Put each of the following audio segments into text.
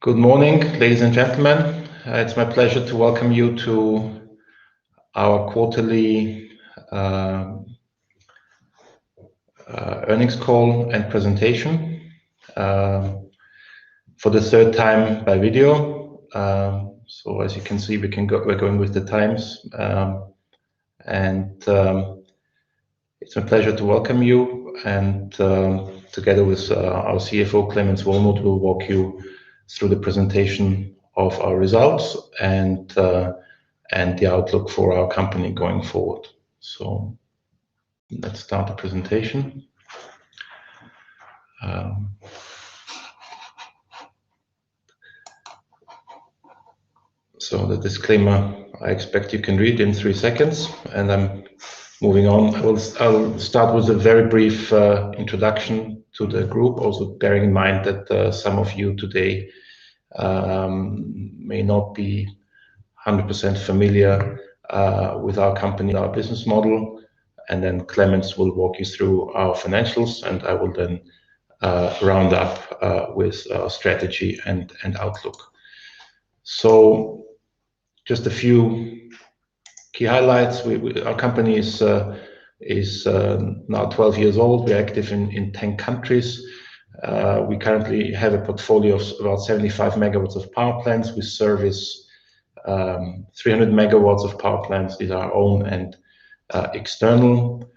Good morning, ladies and gentlemen. It's my pleasure to welcome you to our quarterly earnings call and presentation for the third time by video. So as you can see, we're going with the times, and it's my pleasure to welcome you. And together with our CFO Clemens Wollmuth, we'll walk you through the presentation of our results and the outlook for our company going forward. So let's start the presentation. So the disclaimer, I expect you can read in 3 seconds, and I'm moving on. I'll start with a very brief introduction to the group, also bearing in mind that some of you today may not be 100% familiar with our company, our business model, and then Clemens will walk you through our financials, and I will then round up with our strategy and outlook. So just a few key highlights. Our company is now 12 years old. We're active in 10 countries. We currently have a portfolio of about 75 megawatts of power plants. We service 300 megawatts of power plants. These are our own and external.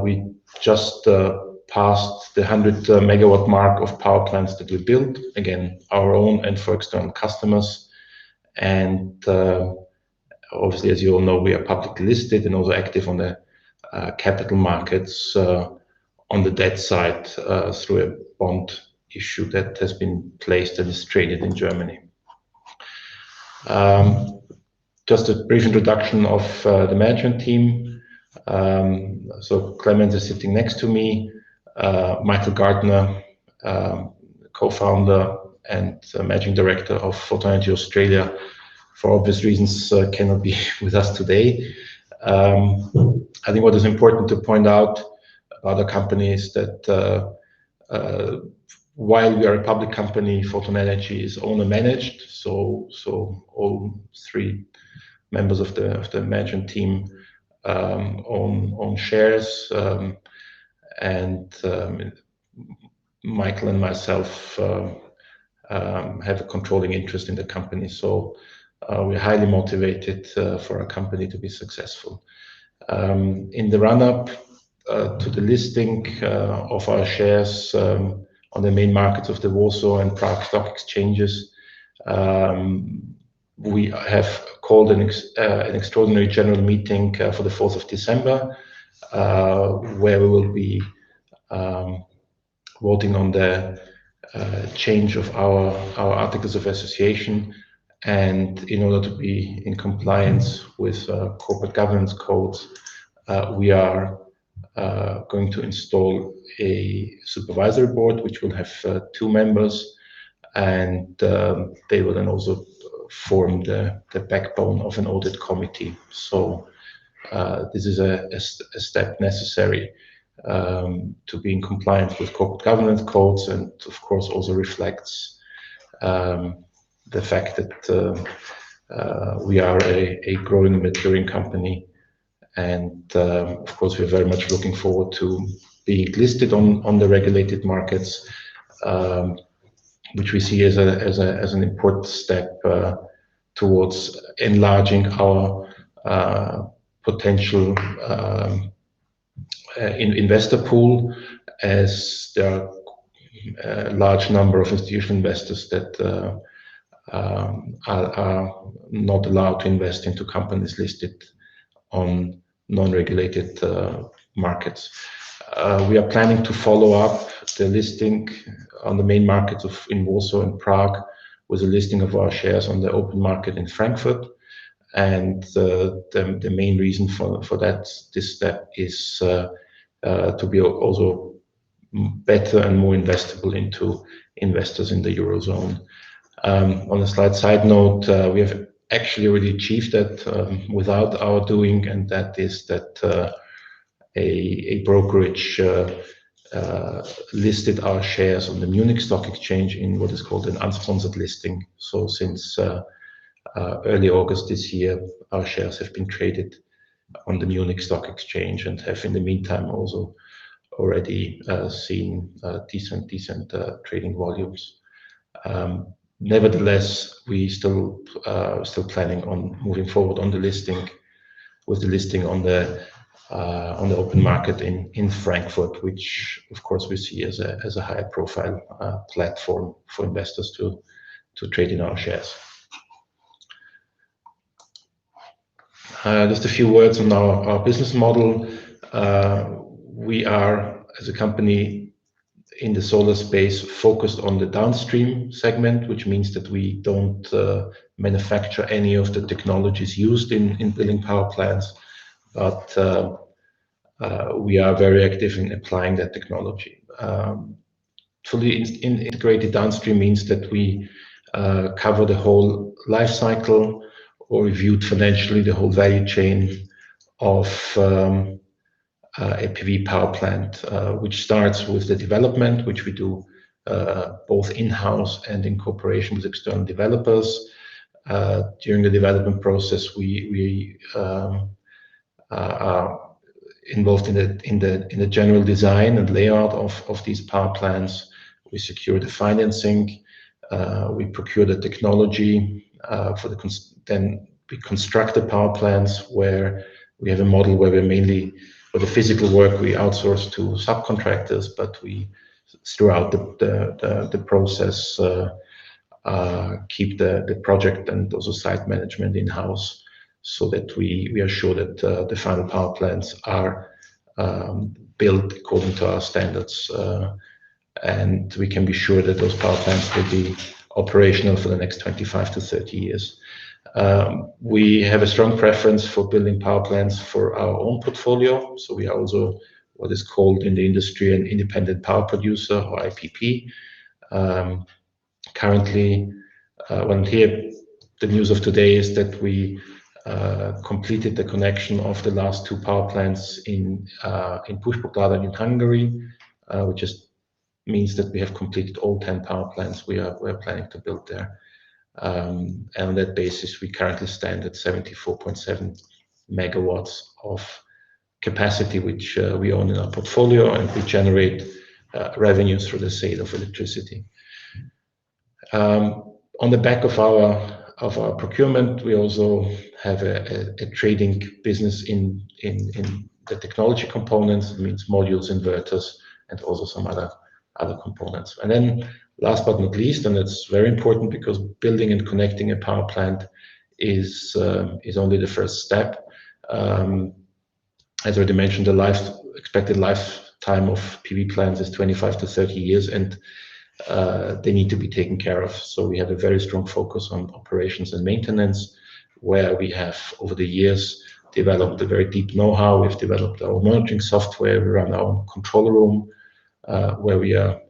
We just passed the 100 megawatt mark of power plants that we built, again, our own and for external customers. And obviously, as you all know, we are publicly listed and also active on the capital markets on the debt side through a bond issue that has been placed and is traded in Germany. Just a brief introduction of the management team. So Clemens is sitting next to me. Michael Gardner, co-founder and managing director of Photon Energy Australia, for obvious reasons cannot be with us today. I think what is important to point out about the company is that while we are a public company, Photon Energy is owner managed. So all 3 members of the management team own shares, and Michael and myself have a controlling interest in the company. So we're highly motivated for our company to be successful. In the run-up to the listing of our shares on the main markets of the Warsaw and Prague stock exchanges, we have called an extraordinary general meeting for the 4th of December, where we will be voting on the change of our articles of association. And in order to be in compliance with corporate governance codes, we are going to install a supervisory board, which will have 2 members, and they will then also form the backbone of an audit committee. So this is a step necessary to be in compliance with corporate governance codes, and of course also reflects the fact that we are a growing and maturing company. And of course, we're very much looking forward to being listed on the regulated markets, which we see as an important step towards enlarging our potential investor pool, as there are a large number of institutional investors that are not allowed to invest into companies listed on non-regulated markets. We are planning to follow up the listing on the main markets in Warsaw and Prague with a listing of our shares on the open market in Frankfurt. And the main reason for this step is to be also better and more investable into investors in the Eurozone. On a side note, we have actually already achieved that without our doing, and that is that a brokerage listed our shares on the Munich Stock Exchange in what is called an unsponsored listing. So since early August this year, our shares have been traded on the Munich Stock Exchange and have in the meantime also already seen decent trading volumes. Nevertheless, we still planning on moving forward on the listing, with the listing on the open market in Frankfurt, which of course we see as a high profile platform for investors to trade in our shares. Just a few words on our business model. We are, as a company in the solar space, focused on the downstream segment, which means that we don't manufacture any of the technologies used in building power plants, but we are very active in applying that technology. Fully integrated downstream means that we cover the whole life cycle, or reviewed financially the whole value chain of a PV power plant, which starts with the development, which we do both in-house and in cooperation with external developers. During the development process, we are involved in the general design and layout of these power plants. We secure the financing, we procure the technology then we construct the power plants, where we have a model where we're mainly, for the physical work, we outsource to subcontractors, but we, throughout the process, keep the project and also site management in-house, so that we are sure that the final power plants are built according to our standards, and we can be sure that those power plants will be operational for the next 25 to 30 years. We have a strong preference for building power plants for our own portfolio, so we are also what is called in the industry an independent power producer, or IPP. Currently, the news of today is that we completed the connection of the last two power plants in Puspokláda in Hungary, which just means that we have completed all 10 power plants we're planning to build there. And on that basis, we currently stand at 74.7 megawatts of capacity, which we own in our portfolio, and we generate revenues through the sale of electricity. On the back of our procurement, we also have a trading business in the technology components. It means modules, inverters, and also some other components. And then last but not least, and it's very important because building and connecting a power plant is only the first step. As already mentioned, the expected lifetime of PV plants is 25 to 30 years, and they need to be taken care of. So we have a very strong focus on operations and maintenance, where we have, over the years, developed a very deep know-how. We've developed our monitoring software. We run our own control room, where we are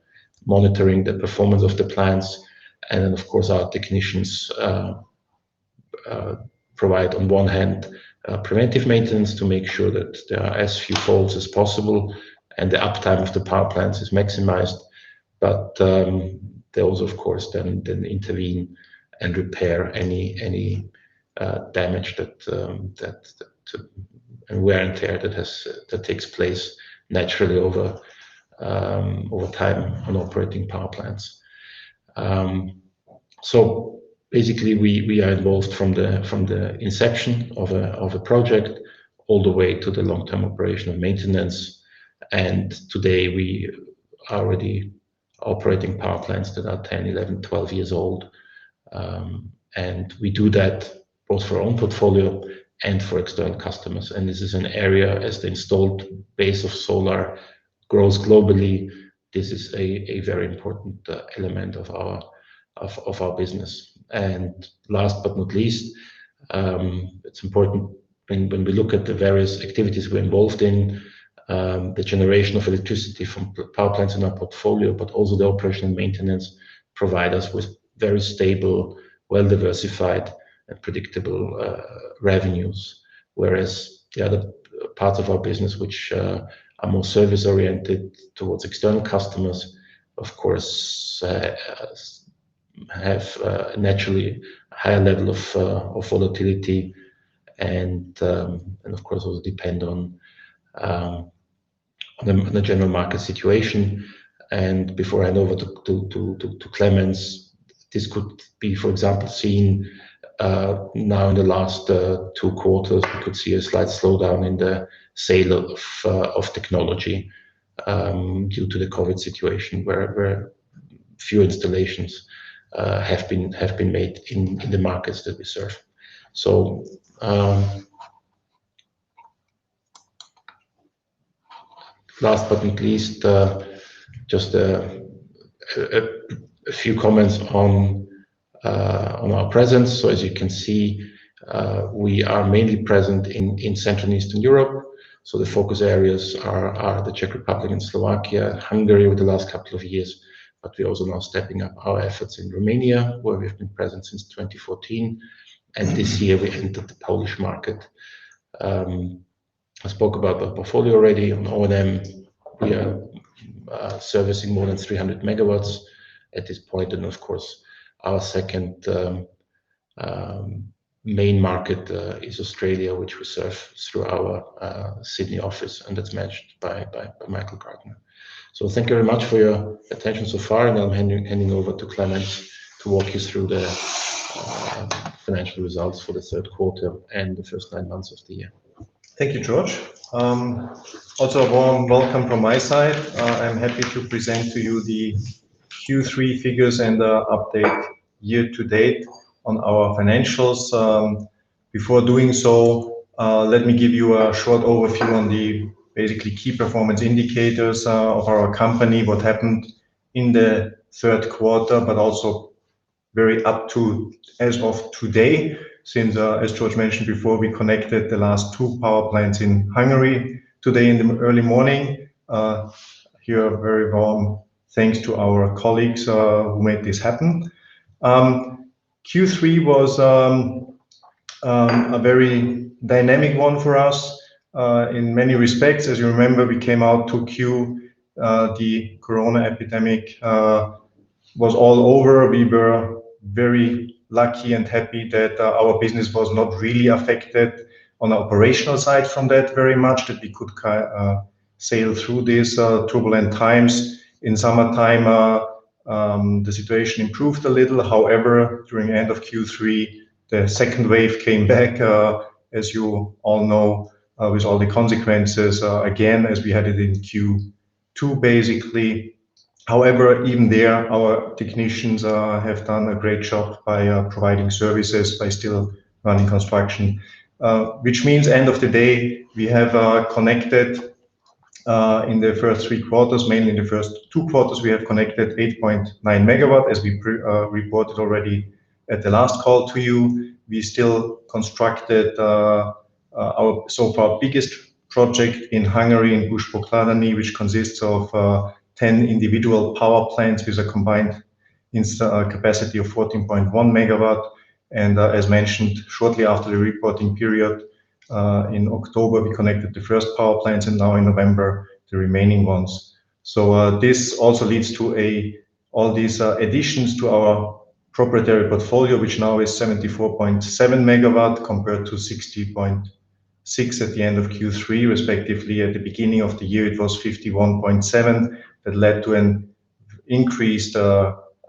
monitoring the performance of the plants. And then, of course, our technicians provide, on one hand, preventive maintenance to make sure that there are as few faults as possible and the uptime of the power plants is maximized. But they also, of course, then intervene and repair any damage and wear and tear that takes place naturally over time on operating power plants. So basically, we are involved from the inception of a project all the way to the long-term operation and maintenance. And today we are already operating power plants that are 10, 11, 12 years old. And we do that both for our own portfolio and for external customers. And this is an area, as the installed base of solar grows globally, this is a very important element of our business. And last but not least, it's important when we look at the various activities we're involved in, the generation of electricity from power plants in our portfolio, but also the operation and maintenance provide us with very stable, well-diversified and predictable revenues. Whereas the other parts of our business, which are are more service oriented towards external customers, of course, have naturally a higher level of volatility, and of course also depend on the general market situation. And before I hand over to Clemens, this could be, for example, seen now in the last 2 quarters. We could see a slight slowdown in the sale of technology due to the COVID situation, where few installations have been made in the markets that we serve. So last but not least, just a few comments on our presence. So as you can see, we are mainly present in Central and Eastern Europe. So the focus areas are the Czech Republic and Slovakia, Hungary over the last couple of years, but we're also now stepping up our efforts in Romania, where we've been present since 2014. And this year we entered the Polish market. I spoke about the portfolio already. On O&M, we are servicing more than 300 megawatts at this point. And of course, our second main market is Australia, which we serve through our Sydney office, and that's managed by Michael Gardner. So thank you very much for your attention so far, and I'm handing over to Clemens to walk you through the financial results for the third quarter and the first 9 months of the year. Thank you, George. Also a warm welcome from my side. I'm happy to present to you the Q3 figures and update year to date on our financials. Before doing so, let me give you a short overview on the basically key performance indicators of our company, what happened in the third quarter, but also very up to as of today, since as George mentioned before, we connected the last 2 power plants in Hungary today in the early morning. Here a very warm thanks to our colleagues who made this happen. Q3 was a very dynamic one for us in many respects. As you remember, we came out to the Corona epidemic was all over. We were very lucky and happy that our business was not really affected on the operational side from that very much, that we could sail through these turbulent times. In summertime, the situation improved a little. However, during the end of Q3, the second wave came back, as you all know, with all the consequences, again, as we had it in Q2, basically. However, even there, our technicians have done a great job by providing services, by still running construction, which means end of the day, we have connected in the first 3 quarters, mainly in the first 2 quarters, we have connected 8.9 megawatt, as we reported already at the last call to you. We still constructed our so far biggest project in Hungary, in Bush-Pokladany, which consists of 10 individual power plants with a combined capacity of 14.1 megawatt. And as mentioned, shortly after the reporting period, in October, we connected the first power plants, and now in November, the remaining ones. So this also leads to all these additions to our proprietary portfolio, which now is 74.7 megawatt compared to 60.6 at the end of Q3, respectively. At the beginning of the year, it was 51.7. That led to an increased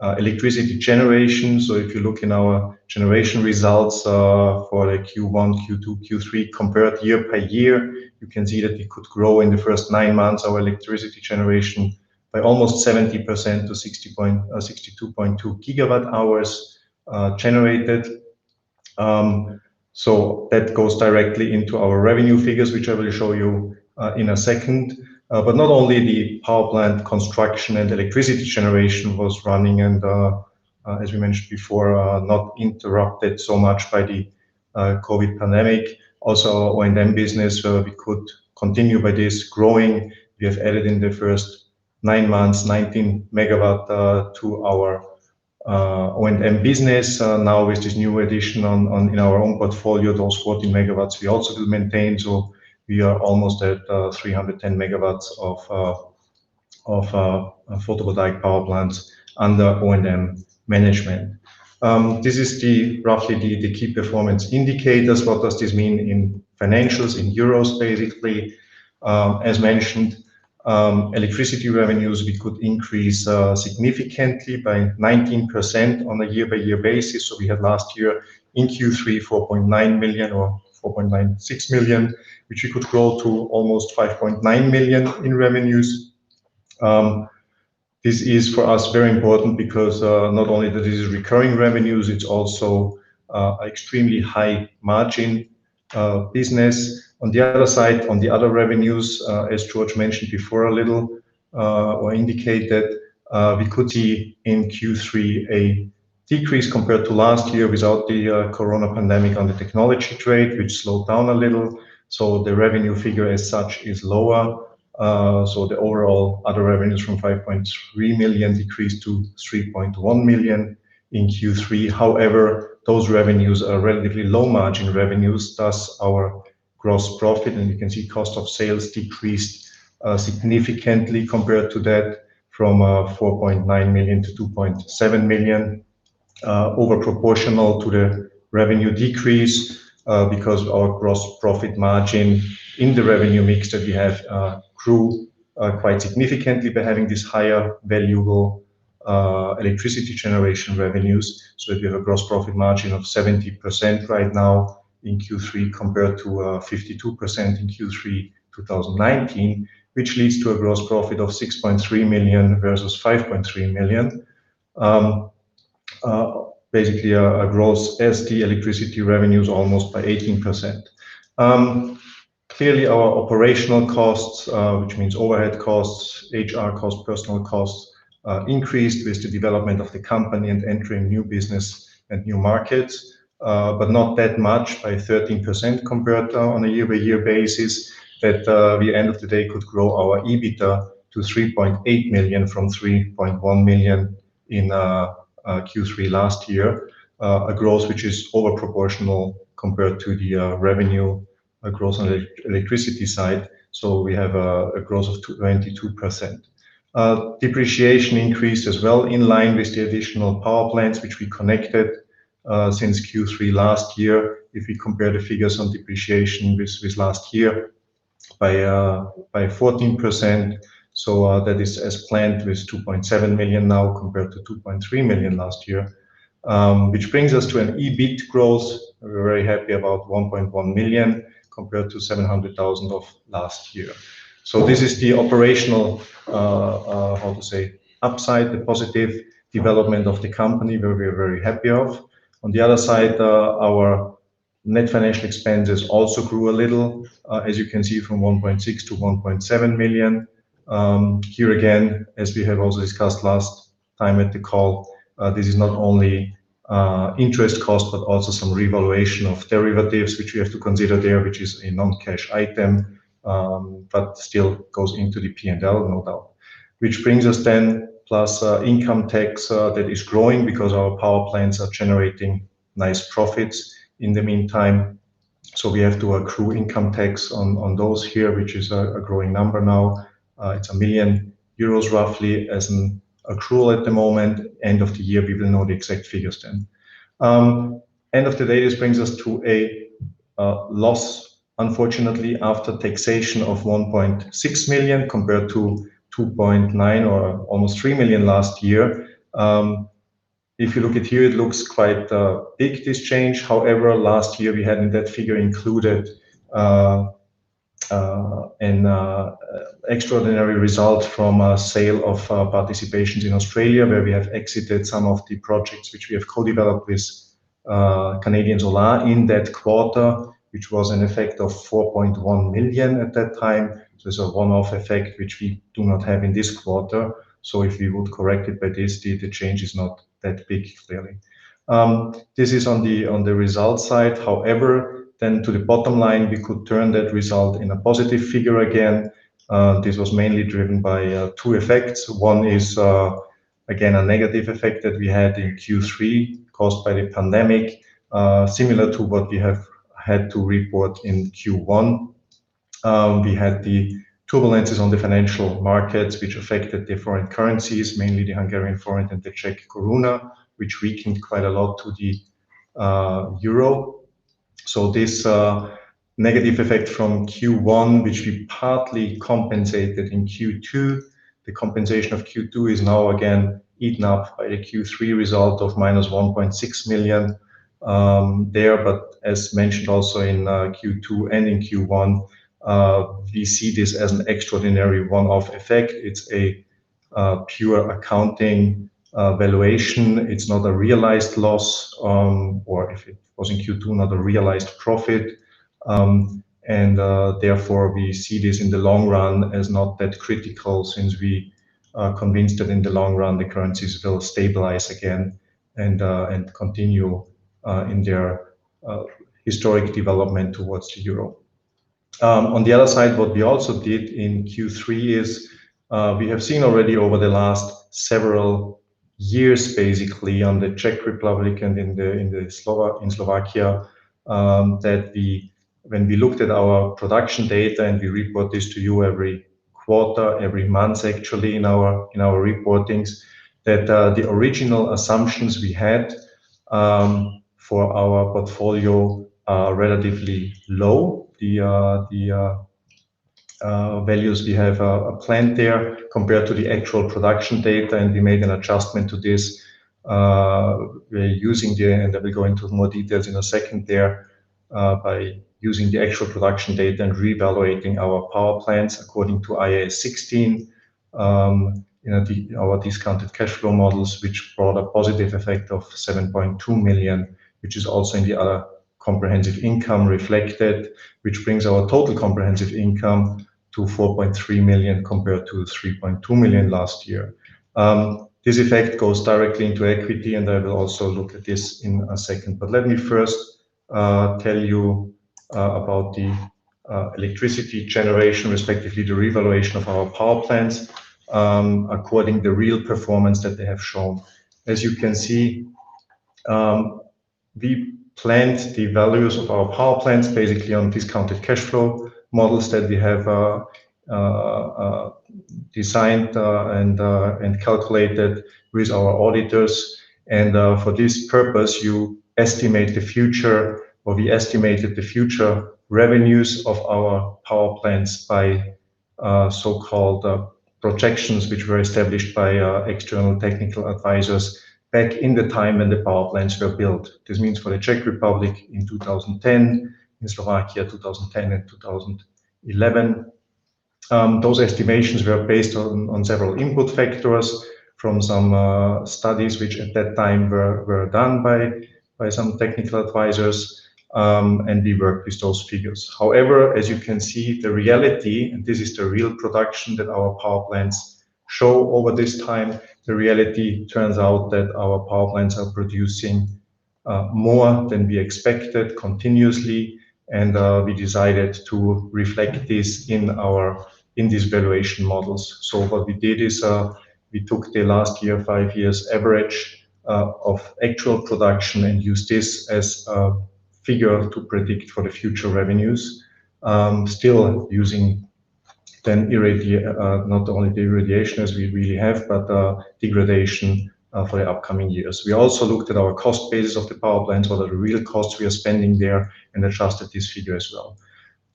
electricity generation. So if you look in our generation results for the Q1, Q2, Q3 compared year by year, you can see that we could grow in the first 9 months our electricity generation by almost 70% to 62.2 gigawatt hours generated. So that goes directly into our revenue figures, which I will show you in a second. But not only the power plant construction and electricity generation was running and, as we mentioned before, not interrupted so much by the COVID pandemic. Also, our O&M business, we could continue by this growing. We have added in the first 9 months 19 megawatt to our O&M business. Now with this new addition in our own portfolio, those 14 megawatts we also will maintain. So we are almost at 310 megawatts of photovoltaic power plants under O&M management. This is roughly the key performance indicators. What does this mean in financials, in euros, basically? As mentioned, electricity revenues, we could increase significantly by 19% on a year-by-year basis. So we had last year in Q3 4.9 million or 4.96 million, which we could grow to almost 5.9 million in revenues. This is for us very important because not only that this is recurring revenues, it's also extremely high margin business. On the other side, on the other revenues, as George mentioned before a little, or indicated, we could see in Q3 a decrease compared to last year without the corona pandemic on the technology trade, which slowed down a little. So the revenue figure as such is lower. So the overall other revenues from 5.3 million decreased to 3.1 million in Q3. However, those revenues are relatively low margin revenues, thus our gross profit, and you can see cost of sales decreased significantly compared to that, from 4.9 million to 2.7 million, over proportional to the revenue decrease, because our gross profit margin in the revenue mix that we have grew quite significantly by having this higher valuable electricity generation revenues. So that we have a gross profit margin of 70% right now in Q3 compared to 52% in Q3 2019, which leads to a gross profit of 6.3 million versus 5.3 million. Basically a growth as the electricity revenues almost by 18%. Clearly our operational costs, which means overhead costs, HR costs, personal costs, increased with the development of the company and entering new business and new markets, but not that much, by 13% compared on a year-by-year basis, that we end of the day could grow our EBITDA to 3.8 million from 3.1 million in Q3 last year, a growth which is over proportional compared to the revenue growth on the electricity side. So we have a growth of 22%. Depreciation increased as well in line with the additional power plants which we connected since Q3 last year. If we compare the figures on depreciation with last year by 14%, so that is as planned, with 2.7 million now compared to 2.3 million last year, which brings us to an EBIT growth. We're very happy about 1.1 million compared to 700,000 of last year. So this is the operational, upside, the positive development of the company, where we are very happy of. On the other side, our net financial expenses also grew a little, as you can see, from 1.6 to 1.7 million. Here again, as we have also discussed last time at the call, this is not only interest cost, but also some revaluation of derivatives, which we have to consider there, which is a non-cash item, but still goes into the P&L, no doubt. Which brings us then, plus income tax that is growing because our power plants are generating nice profits in the meantime. So we have to accrue income tax on those here, which is a growing number now. It's 1 million euros roughly as an accrual at the moment. End of the year, we will know the exact figures then. End of the day, this brings us to a loss, unfortunately, after taxation of 1.6 million compared to 2.9 or almost 3 million last year. If you look at here, it looks quite big, this change. However, last year we had in that figure included an extraordinary result from a sale of participations in Australia, where we have exited some of the projects which we have co-developed with Canadian Solar in that quarter, which was an effect of 4.1 million at that time. So it's a one-off effect which we do not have in this quarter. So if we would correct it by this, the change is not that big, clearly. This is on the result side. However, then to the bottom line, we could turn that result in a positive figure again. This was mainly driven by two effects. One is, again, a negative effect that we had in Q3 caused by the pandemic, similar to what we have had to report in Q1. We had the turbulences on the financial markets, which affected the foreign currencies, mainly the Hungarian forint and the Czech koruna, which weakened quite a lot to the euro. So this negative effect from Q1, which we partly compensated in Q2, the compensation of Q2 is now again eaten up by the Q3 result of minus 1.6 million there. But as mentioned also in Q2 and in Q1, we see this as an extraordinary one-off effect. It's a pure accounting valuation. It's not a realized loss, or if it was in Q2, not a realized profit. Therefore, we see this in the long run as not that critical, since we are convinced that in the long run the currencies will stabilize again and continue in their historic development towards the euro. On the other side, what we also did in Q3 is we have seen already over the last several years, basically on the Czech Republic and in Slovakia, that when we looked at our production data, and we report this to you every quarter, every month actually in our reportings, that the original assumptions we had for our portfolio are relatively low. The values we have planned there compared to the actual production data, and we made an adjustment to this. We're using and I will go into more details in a second there, by using the actual production data and reevaluating our power plants according to IAS 16, our discounted cash flow models, which brought a positive effect of 7.2 million, which is also in the other comprehensive income reflected, which brings our total comprehensive income to 4.3 million compared to 3.2 million last year. This effect goes directly into equity, and I will also look at this in a second. But let me first tell you about the electricity generation, respectively the revaluation of our power plants, according to the real performance that they have shown. As you can see, we planned the values of our power plants basically on discounted cash flow models that we have designed and calculated with our auditors. And for this purpose, you estimate the future, or we estimated the future revenues of our power plants by so-called projections, which were established by external technical advisors back in the time when the power plants were built. This means for the Czech Republic in 2010, in Slovakia 2010 and 2011. Those estimations were based on several input factors from some studies which at that time were done by some technical advisors, and we worked with those figures. However, as you can see, the reality, and this is the real production that our power plants show over this time, the reality turns out that our power plants are producing more than we expected continuously, and we decided to reflect this in these valuation models. So what we did is we took the last year, 5 years average of actual production and used this as a figure to predict for the future revenues, still using then not only the irradiation as we really have, but degradation for the upcoming years. We also looked at our cost basis of the power plants, what are the real costs we are spending there, and adjusted this figure as well.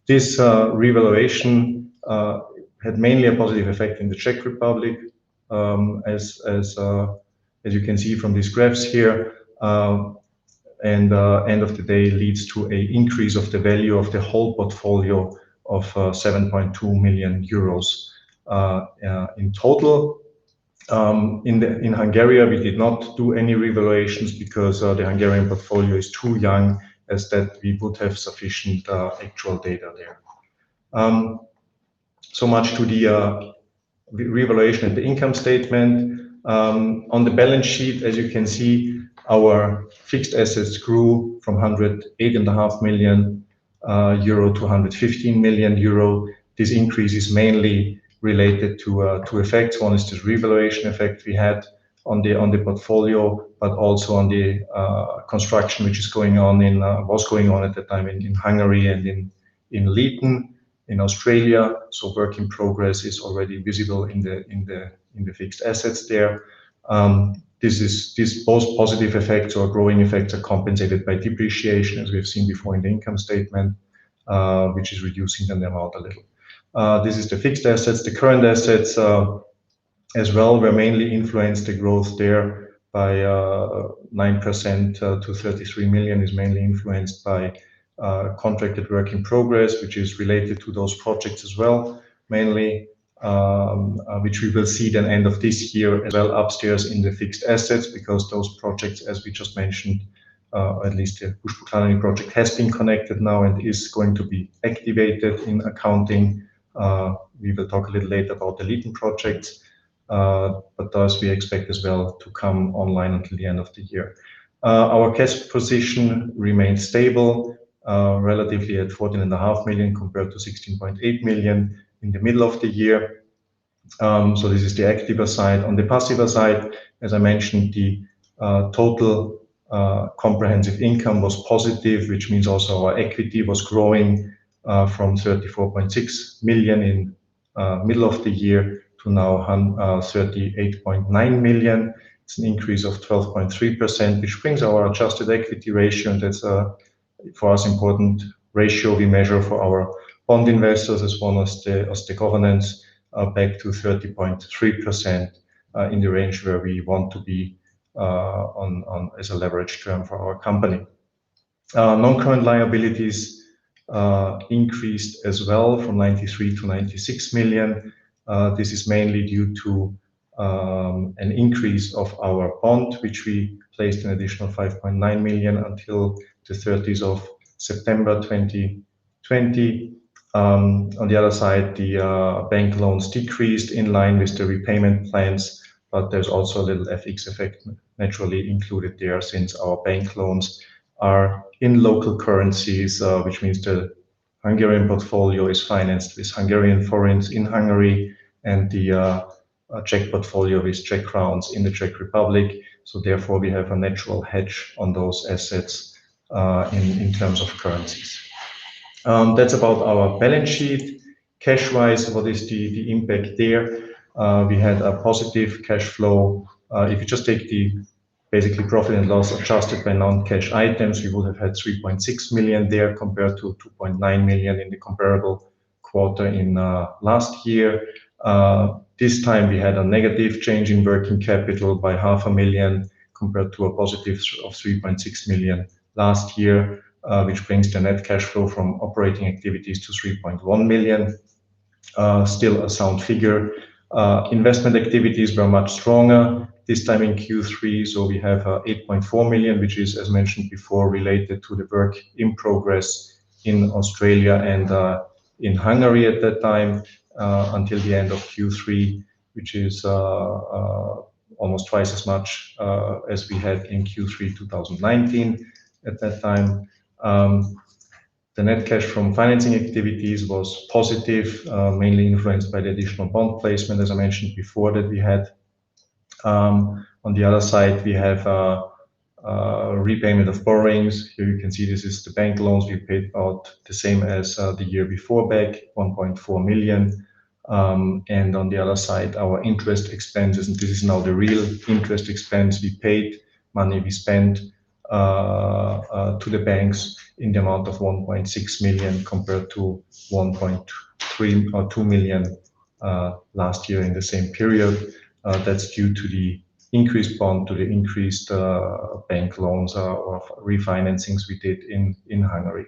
This revaluation had mainly a positive effect in the Czech Republic, as you can see from these graphs here, and end of the day leads to an increase of the value of the whole portfolio of 7.2 million euros in total. In Hungary, we did not do any revaluations because the Hungarian portfolio is too young as that we would have sufficient actual data there. So much to the revaluation and the income statement. On the balance sheet, as you can see, our fixed assets grew from 108.5 million euro to 115 million euro. This increase is mainly related to two effects. One is this revaluation effect we had on the portfolio, but also on the construction which is was going on at the time in Hungary and in Leiden. in Australia. So work in progress is already visible in the fixed assets there. These both positive effects or growing effects are compensated by depreciation, as we've seen before in the income statement, which is reducing the amount a little. This is the fixed assets. The current assets as well were mainly influenced, the growth there by 9% to 33 million is mainly influenced by contracted work in progress, which is related to those projects as well, mainly, which we will see then end of this year as well upstairs in the fixed assets, because those projects, as we just mentioned, at least the Bushbucklanning project has been connected now and is going to be activated in accounting. We will talk a little later about the Leiden projects, but those we expect as well to come online until the end of the year. Our cash position remains stable, relatively at 14.5 million compared to 16.8 million in the middle of the year. So this is the active side. On the passive side, as I mentioned, the total comprehensive income was positive, which means also our equity was growing from 34.6 million in middle of the year to now 38.9 million. It's an increase of 12.3%, which brings our adjusted equity ratio, and that's for us important ratio we measure for our bond investors as well as the governance, back to 30.3% in the range where we want to be on as a leverage term for our company. Non-current liabilities increased as well from 93 to 96 million. This is mainly due to an increase of our bond, which we placed an additional 5.9 million until the 30th of September 2020. On the other side, the bank loans decreased in line with the repayment plans, but there's also a little FX effect naturally included there, since our bank loans are in local currencies, which means the Hungarian portfolio is financed with Hungarian forints in Hungary, and the Czech portfolio is Czech crowns in the Czech Republic. So therefore, we have a natural hedge on those assets in terms of currencies. That's about our balance sheet. Cash-wise, what is the impact there? We had a positive cash flow. If you just take the basically profit and loss adjusted by non-cash items, we would have had 3.6 million there compared to 2.9 million in the comparable quarter in last year. This time we had a negative change in working capital by 500,000 compared to a positive of 3.6 million last year, which brings the net cash flow from operating activities to 3.1 million. Still a sound figure. Investment activities were much stronger this time in Q3, so we have 8.4 million, which is, as mentioned before, related to the work in progress in Australia and in Hungary at that time, until the end of Q3, which is almost twice as much as we had in Q3 2019 at that time. The net cash from financing activities was positive, mainly influenced by the additional bond placement, as I mentioned before, that we had. On the other side, we have repayment of borrowings. Here you can see this is the bank loans. We paid out the same as the year before back, 1.4 million. And on the other side, our interest expenses, and this is now the real interest expense we paid, money we spent to the banks in the amount of 1.6 million compared to 1.3 or 2 million last year in the same period. That's due to the increased bond, to the increased bank loans or refinancings we did in Hungary.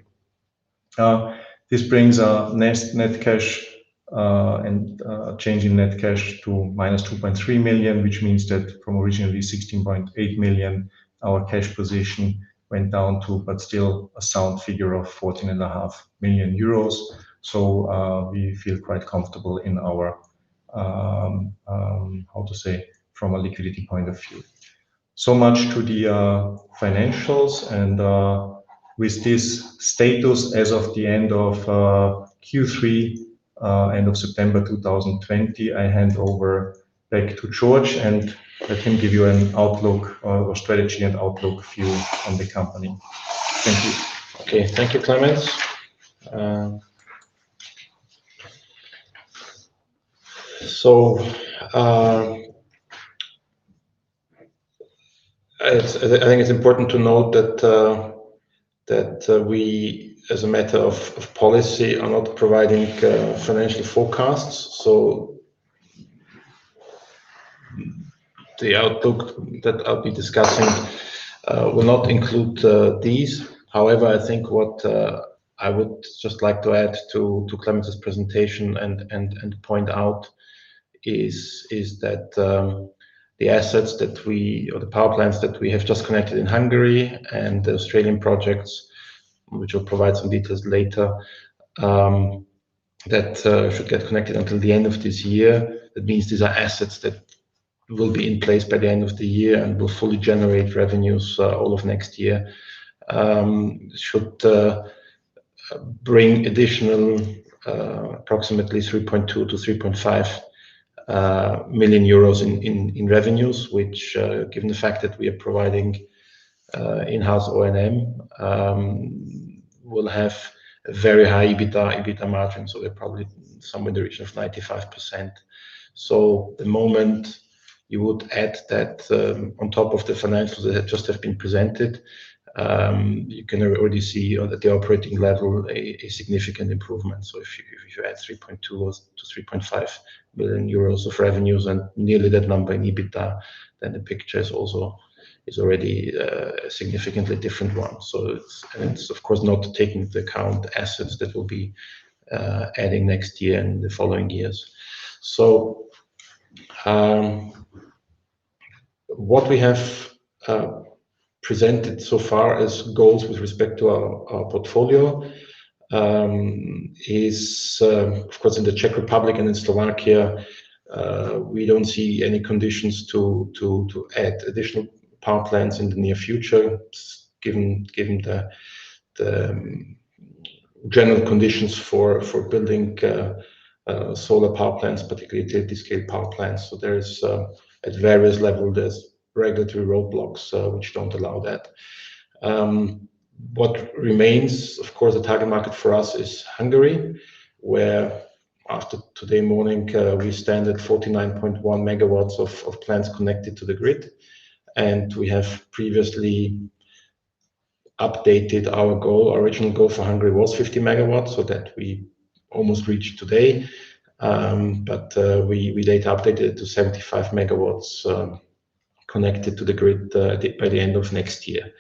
This brings net cash and change in net cash to minus 2.3 million, which means that from originally 16.8 million, our cash position went down to, but still a sound figure of 14.5 million euros. So we feel quite comfortable in our, how to say, from a liquidity point of view. So much to the financials, and with this status as of the end of Q3, end of September 2020, I hand over back to George and let him give you an outlook or strategy and outlook view on the company. Thank you. Okay, thank you, Clemens. So I think it's important to note that we, as a matter of policy, are not providing financial forecasts. So the outlook that I'll be discussing will not include these. However, I think what I would just like to add to Clemens' presentation and point out is that the assets that we, or the power plants that we have just connected in Hungary and the Australian projects, which will provide some details later, that should get connected until the end of this year. That means these are assets that will be in place by the end of the year and will fully generate revenues all of next year. Should bring additional approximately 3.2 to 3.5 million euros in revenues, which, given the fact that we are providing in-house O&M, will have a very high EBITDA margin. So they're probably somewhere in the region of 95%. So the moment you would add that on top of the financials that just have been presented, you can already see at the operating level a significant improvement. So if you add 3.2 to 3.5 million euros of revenues and nearly that number in EBITDA, then the picture is already a significantly different one. So it's of course not taking into account assets that will be adding next year and the following years. So what we have presented so far as goals with respect to our portfolio is, of course, in the Czech Republic and in Slovakia, we don't see any conditions to add additional power plants in the near future, given the general conditions for building solar power plants, particularly utility scale power plants. So there is at various levels there's regulatory roadblocks which don't allow that. What remains, of course, the target market for us is Hungary, where after today morning we stand at 49.1 megawatts of plants connected to the grid, and we have previously updated our goal. Our original goal for Hungary was 50 megawatts, so that we almost reached today, but we later updated it to 75 megawatts connected to the grid by the end of next year.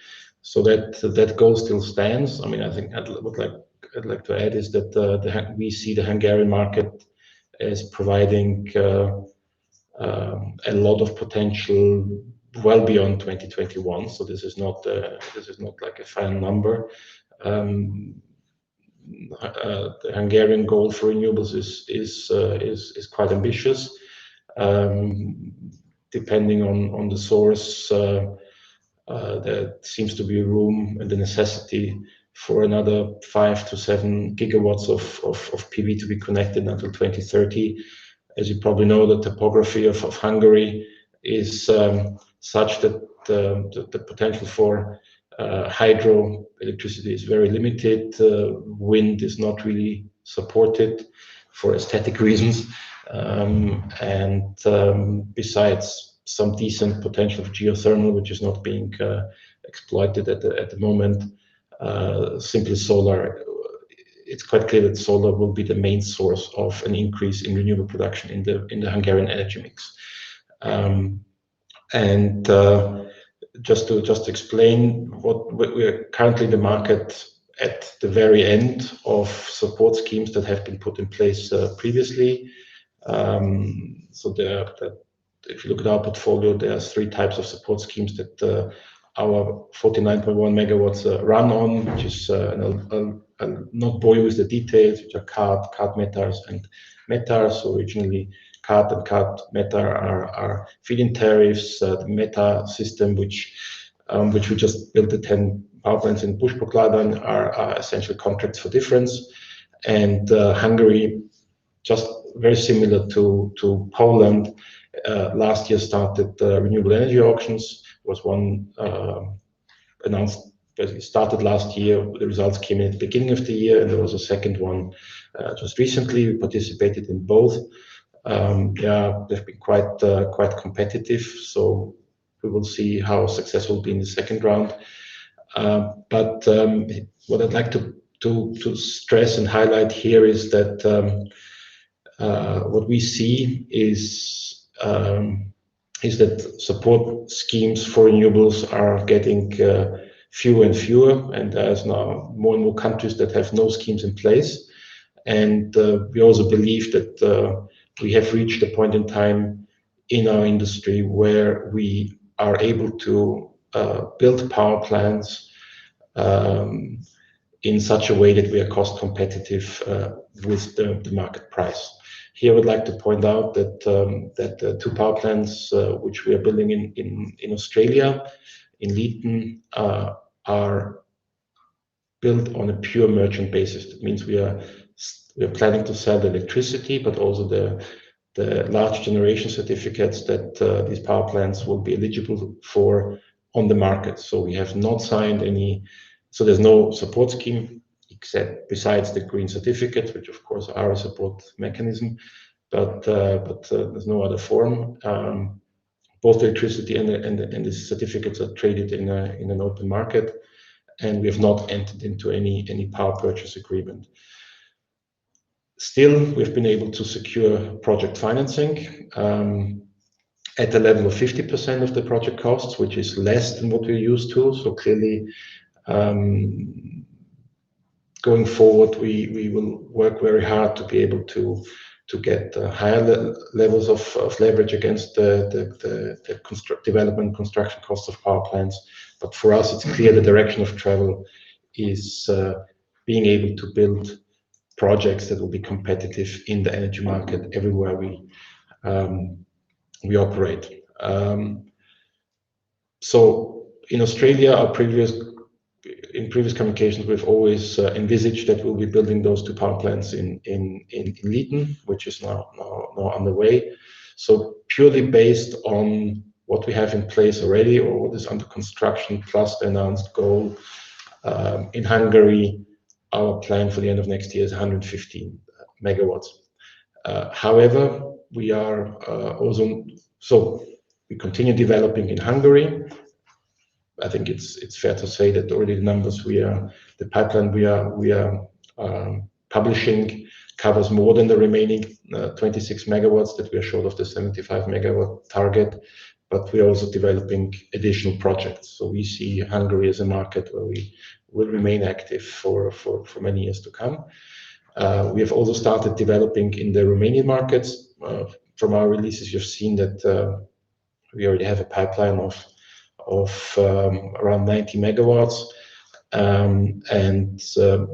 So that goal still stands. I mean, I think I'd like to add is that we see the Hungarian market as providing a lot of potential well beyond 2021. So this is not like a final number. The Hungarian goal for renewables is quite ambitious. Depending on the source, there seems to be room and the necessity for another 5 to 7 gigawatts of PV to be connected until 2030. As you probably know, the topography of Hungary is such that the potential for hydro electricity is very limited. Wind is not really supported for aesthetic reasons. Besides some decent potential of geothermal, which is not being exploited at the moment, simply solar, it's quite clear that solar will be the main source of an increase in renewable production in the Hungarian energy mix. Just to explain what we are currently in the market at the very end of support schemes that have been put in place previously. So if you look at our portfolio, there are 3 types of support schemes that our 49.1 megawatts run on, which is I'll not bore you with the details, which are CAD, METARs, and METARs. So originally, CAD and CAD METAR are feed-in tariffs. The METAR system, which we just built the 10 power plants in Pushpokladan, are essentially contracts for difference. And Hungary, just very similar to Poland, last year started renewable energy auctions. There was one announced, basically started last year. The results came in at the beginning of the year, and there was a second one just recently. We participated in both. Yeah, they've been quite competitive. So we will see how successful will be in the second round. But what I'd like to stress and highlight here is that what we see is that support schemes for renewables are getting fewer and fewer, and there's now more and more countries that have no schemes in place. And we also believe that we have reached a point in time in our industry where we are able to build power plants in such a way that we are cost competitive with the market price. Here, I would like to point out that the two power plants which we are building in Australia, in Leeton, are built on a pure merchant basis. That means we are planning to sell the electricity, but also the large generation certificates that these power plants will be eligible for on the market. So we have not signed any. So there's no support scheme except besides the green certificates, which of course are a support mechanism, but there's no other form. Both the electricity and the certificates are traded in an open market, and we have not entered into any power purchase agreement. Still, we've been able to secure project financing at a level of 50% of the project costs, which is less than what we're used to. So clearly, going forward, we will work very hard to be able to get higher levels of leverage against the development construction costs of power plants. But for us, it's clear the direction of travel is being able to build projects that will be competitive in the energy market everywhere we operate. So in Australia, in previous communications, we've always envisaged that we'll be building those two power plants in Leeton, which is now underway. So purely based on what we have in place already or what is under construction, plus the announced goal in Hungary, our plan for the end of next year is 115 megawatts. However, we are we continue developing in Hungary. I think it's fair to say that already the pipeline we are publishing covers more than the remaining 26 megawatts that we are short of the 75 megawatt target, but we are also developing additional projects. So we see Hungary as a market where we will remain active for many years to come. We have also started developing in the Romanian markets. From our releases, you've seen that we already have a pipeline of around 90 megawatts.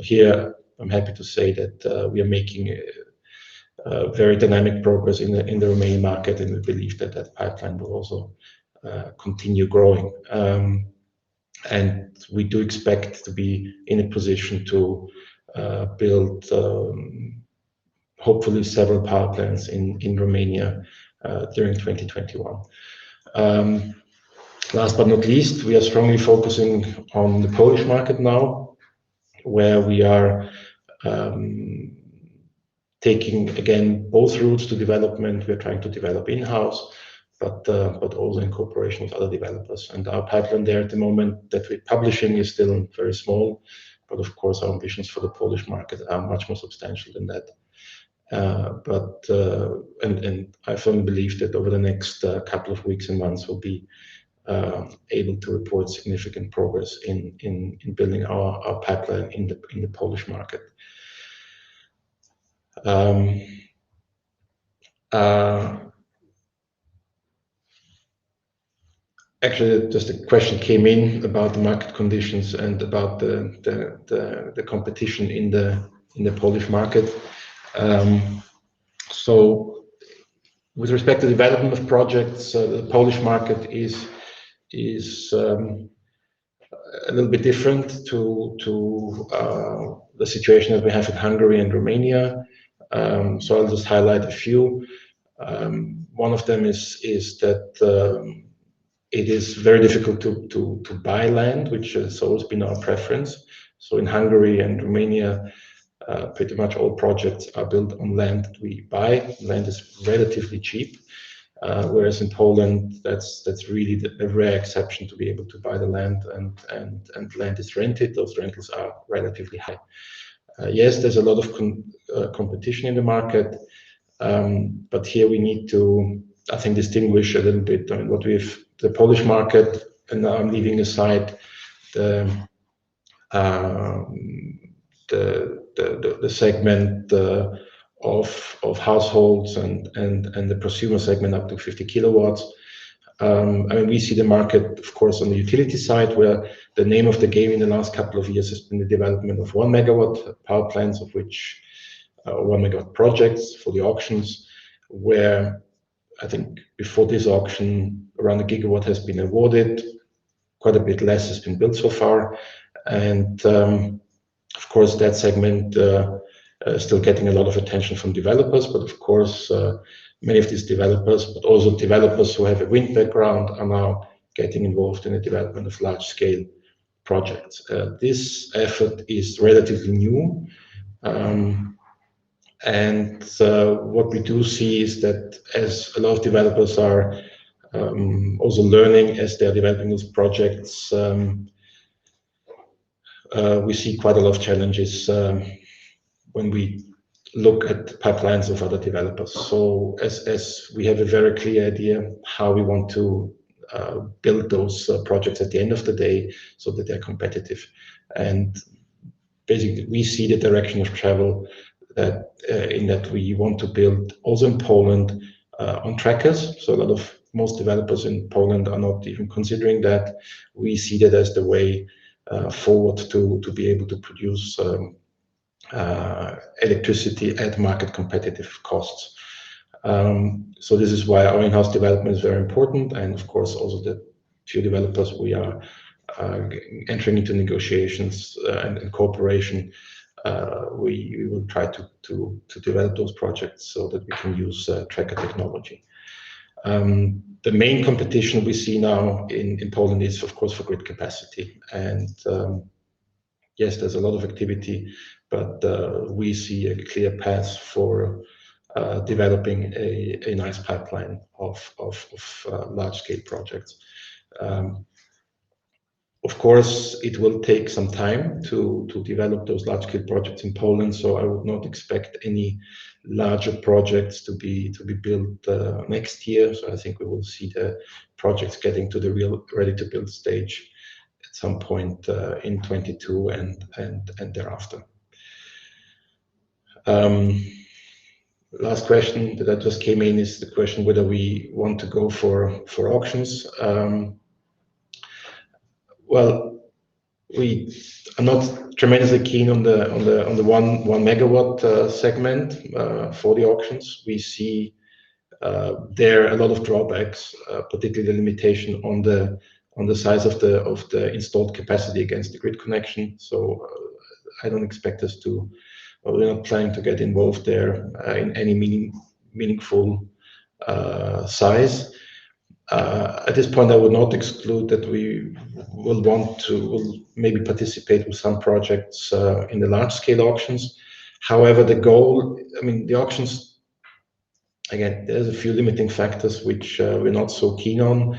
Here, I'm happy to say that we are making very dynamic progress in the Romanian market, and we believe that pipeline will also continue growing. And we do expect to be in a position to build hopefully several power plants in Romania during 2021. Last but not least, we are strongly focusing on the Polish market now, where we are taking again both routes to development. We are trying to develop in-house, but also in cooperation with other developers. And our pipeline there at the moment that we're publishing is still very small, but of course our ambitions for the Polish market are much more substantial than that. And I firmly believe that over the next couple of weeks and months we'll be able to report significant progress in building our pipeline in the Polish market. Actually, just a question came in about the market conditions and about the competition in the Polish market. So, with respect to development of projects, the Polish market is a little bit different to the situation that we have in Hungary and Romania. So I'll just highlight a few. One of them is that it is very difficult to buy land, which has always been our preference. So in Hungary and Romania, Pretty much all projects are built on land that we buy. Land is relatively cheap, whereas in Poland, that's really a rare exception to be able to buy the land, and land is rented. Those rentals are relatively high. Yes, there's a lot of competition in the market, but here we need to, I think, distinguish a little bit. I mean, what we've the Polish market, and now I'm leaving aside the segment of households and the prosumer segment up to 50 kilowatts. I mean, we see the market, of course, on the utility side, where the name of the game in the last couple of years has been the development of 1 megawatt power plants, of which 1 megawatt projects for the auctions, where I think before this auction, around a gigawatt has been awarded. Quite a bit less has been built so far. And of course, that segment still getting a lot of attention from developers, but of course, many of these developers, but also developers who have a wind background, are now getting involved in the development of large-scale projects. This effort is relatively new, and what we do see is that as a lot of developers are also learning as they're developing these projects, we see quite a lot of challenges when we look at pipelines of other developers. So as we have a very clear idea how we want to build those projects at the end of the day so that they're competitive. And basically, we see the direction of travel that in that we want to build also in Poland on trackers. So most developers in Poland are not even considering that. We see that as the way forward to be able to produce electricity at market competitive costs. So this is why our in-house development is very important, and of course also the few developers we are entering into negotiations and cooperation. We will try to develop those projects so that we can use tracker technology. The main competition we see now in Poland is, of course, for grid capacity. And yes, there's a lot of activity, but we see a clear path for developing a nice pipeline of large-scale projects. Of course, it will take some time to develop those large-scale projects in Poland, so I would not expect any larger projects to be built next year. So I think we will see the projects getting to the real ready-to-build stage at some point in 2022 and thereafter. Last question that just came in is the question whether we want to go for auctions. Well, we are not tremendously keen on the one megawatt segment for the auctions. We see there are a lot of drawbacks, particularly the limitation on the size of the installed capacity against the grid connection. So I don't expect us to, or we're not planning to get involved there in any meaningful size. At this point, I would not exclude that we will maybe participate with some projects in the large-scale auctions. However, the goal, I mean, the auctions, again, there's a few limiting factors which we're not so keen on,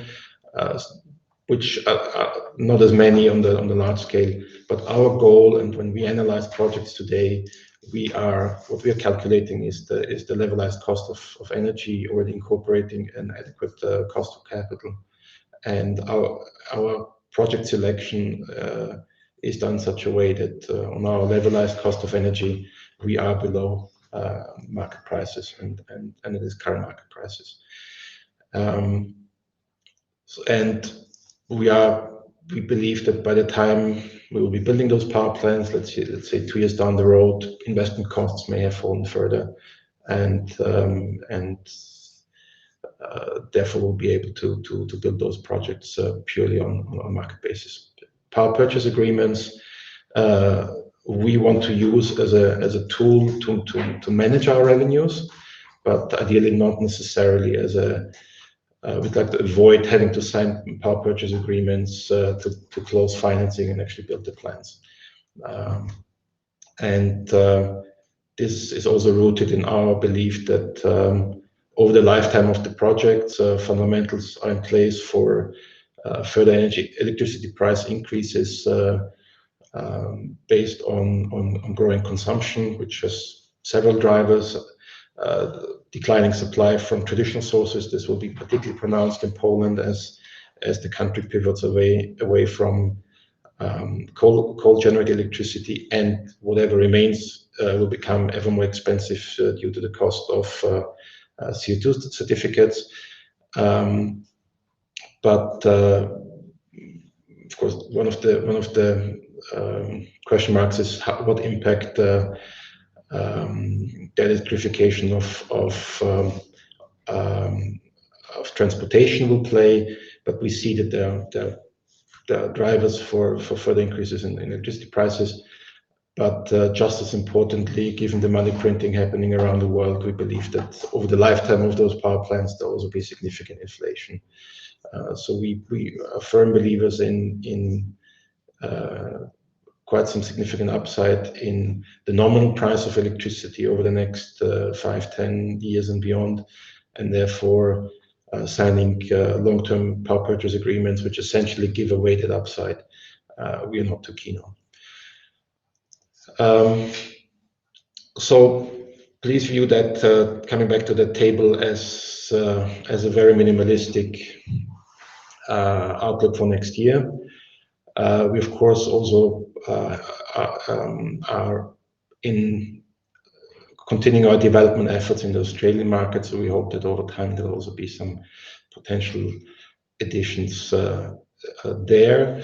which are not as many on the large scale. But our goal, and when we analyze projects today, what we are calculating is the levelized cost of energy, already incorporating an adequate cost of capital. And our project selection is done in such a way that on our levelized cost of energy, we are below market prices and it is current market prices. And we believe that by the time we will be building those power plants, let's say 2 years down the road, investment costs may have fallen further, and therefore we'll be able to build those projects purely on a market basis. Power purchase agreements we want to use as a tool to manage our revenues, but ideally not necessarily as we'd like to avoid having to sign power purchase agreements to close financing and actually build the plants. And this is also rooted in our belief that over the lifetime of the project, fundamentals are in place for further electricity price increases based on growing consumption, which has several drivers. Declining supply from traditional sources. This will be particularly pronounced in Poland as the country pivots away from coal-generated electricity, and whatever remains will become ever more expensive due to the cost of CO2 certificates. But of course, one of the question marks is what impact the electrification of transportation will play. But we see that there are drivers for further increases in electricity prices. But just as importantly, given the money printing happening around the world, we believe that over the lifetime of those power plants, there will also be significant inflation. So we are firm believers in quite some significant upside in the nominal price of electricity over the next 5-10 years and beyond, and therefore signing long-term power purchase agreements, which essentially give away that upside, we are not too keen on. So please view that, coming back to the table, as a very minimalistic outlook for next year. We of course also are in continuing our development efforts in the Australian market, so we hope that over time there will also be some potential additions there.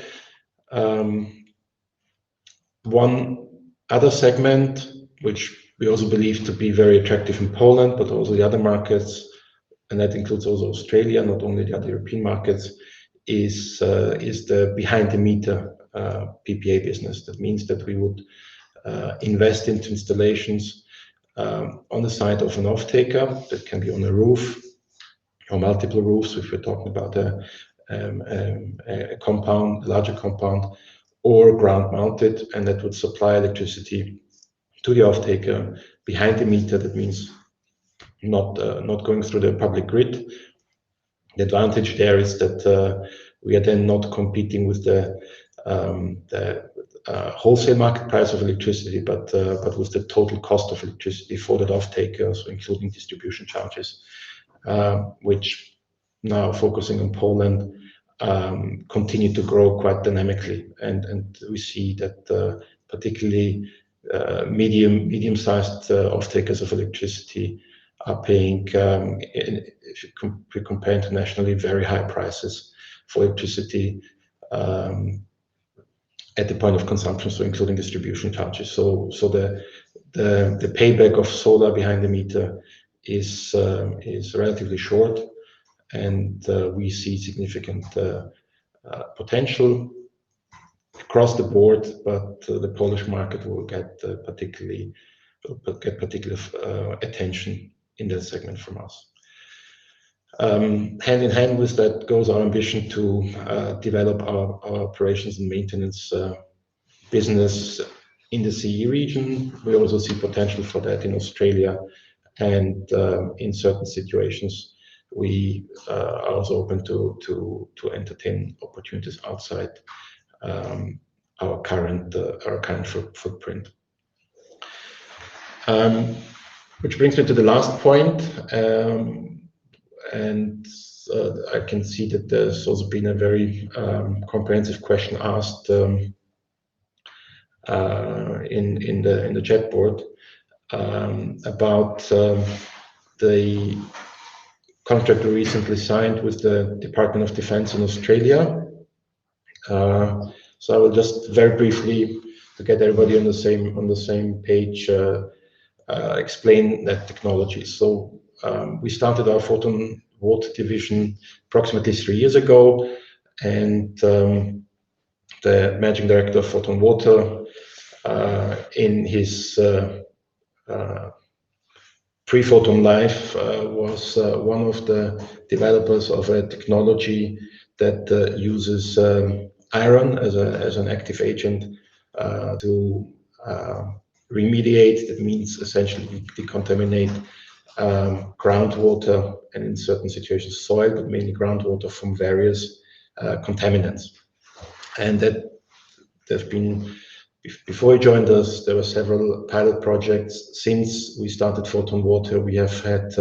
One other segment, which we also believe to be very attractive in Poland, but also the other markets, and that includes also Australia, not only the other European markets, is the behind the meter PPA business. That means that we would invest into installations on the side of an off-taker. That can be on a roof or multiple roofs if we're talking about a compound, a larger compound, or ground mounted, and that would supply electricity to the off-taker behind the meter. That means not going through the public grid. The advantage there is that we are then not competing with the wholesale market price of electricity, but with the total cost of electricity for that off-taker, so including distribution charges, which now focusing on Poland continue to grow quite dynamically, and we see that particularly medium-sized off-takers of electricity are paying, if you compare internationally, very high prices for electricity at the point of consumption, so including distribution charges. So the payback of solar behind the meter is relatively short, and we see significant potential across the board, but the Polish market will get particular attention in that segment from us. Hand in hand with that goes our ambition to develop our operations and maintenance business in the CE region. We also see potential for that in Australia, and in certain situations we are also open to entertain opportunities outside our current footprint. Which brings me to the last point, and I can see that there's also been a very comprehensive question asked in the chat board about the contract we recently signed with the Department of Defense in Australia. So I will just very briefly, to get everybody on the same page, explain that technology. So we started our Photon Water division approximately 3 years ago, and the managing director of Photon Water, in his pre-Photon life, was one of the developers of a technology that uses iron as an active agent to remediate. That means essentially decontaminate groundwater, and in certain situations soil, but mainly groundwater, from various contaminants. And that there's been, before he joined us, there were several pilot projects. Since we started Photon Water, we have had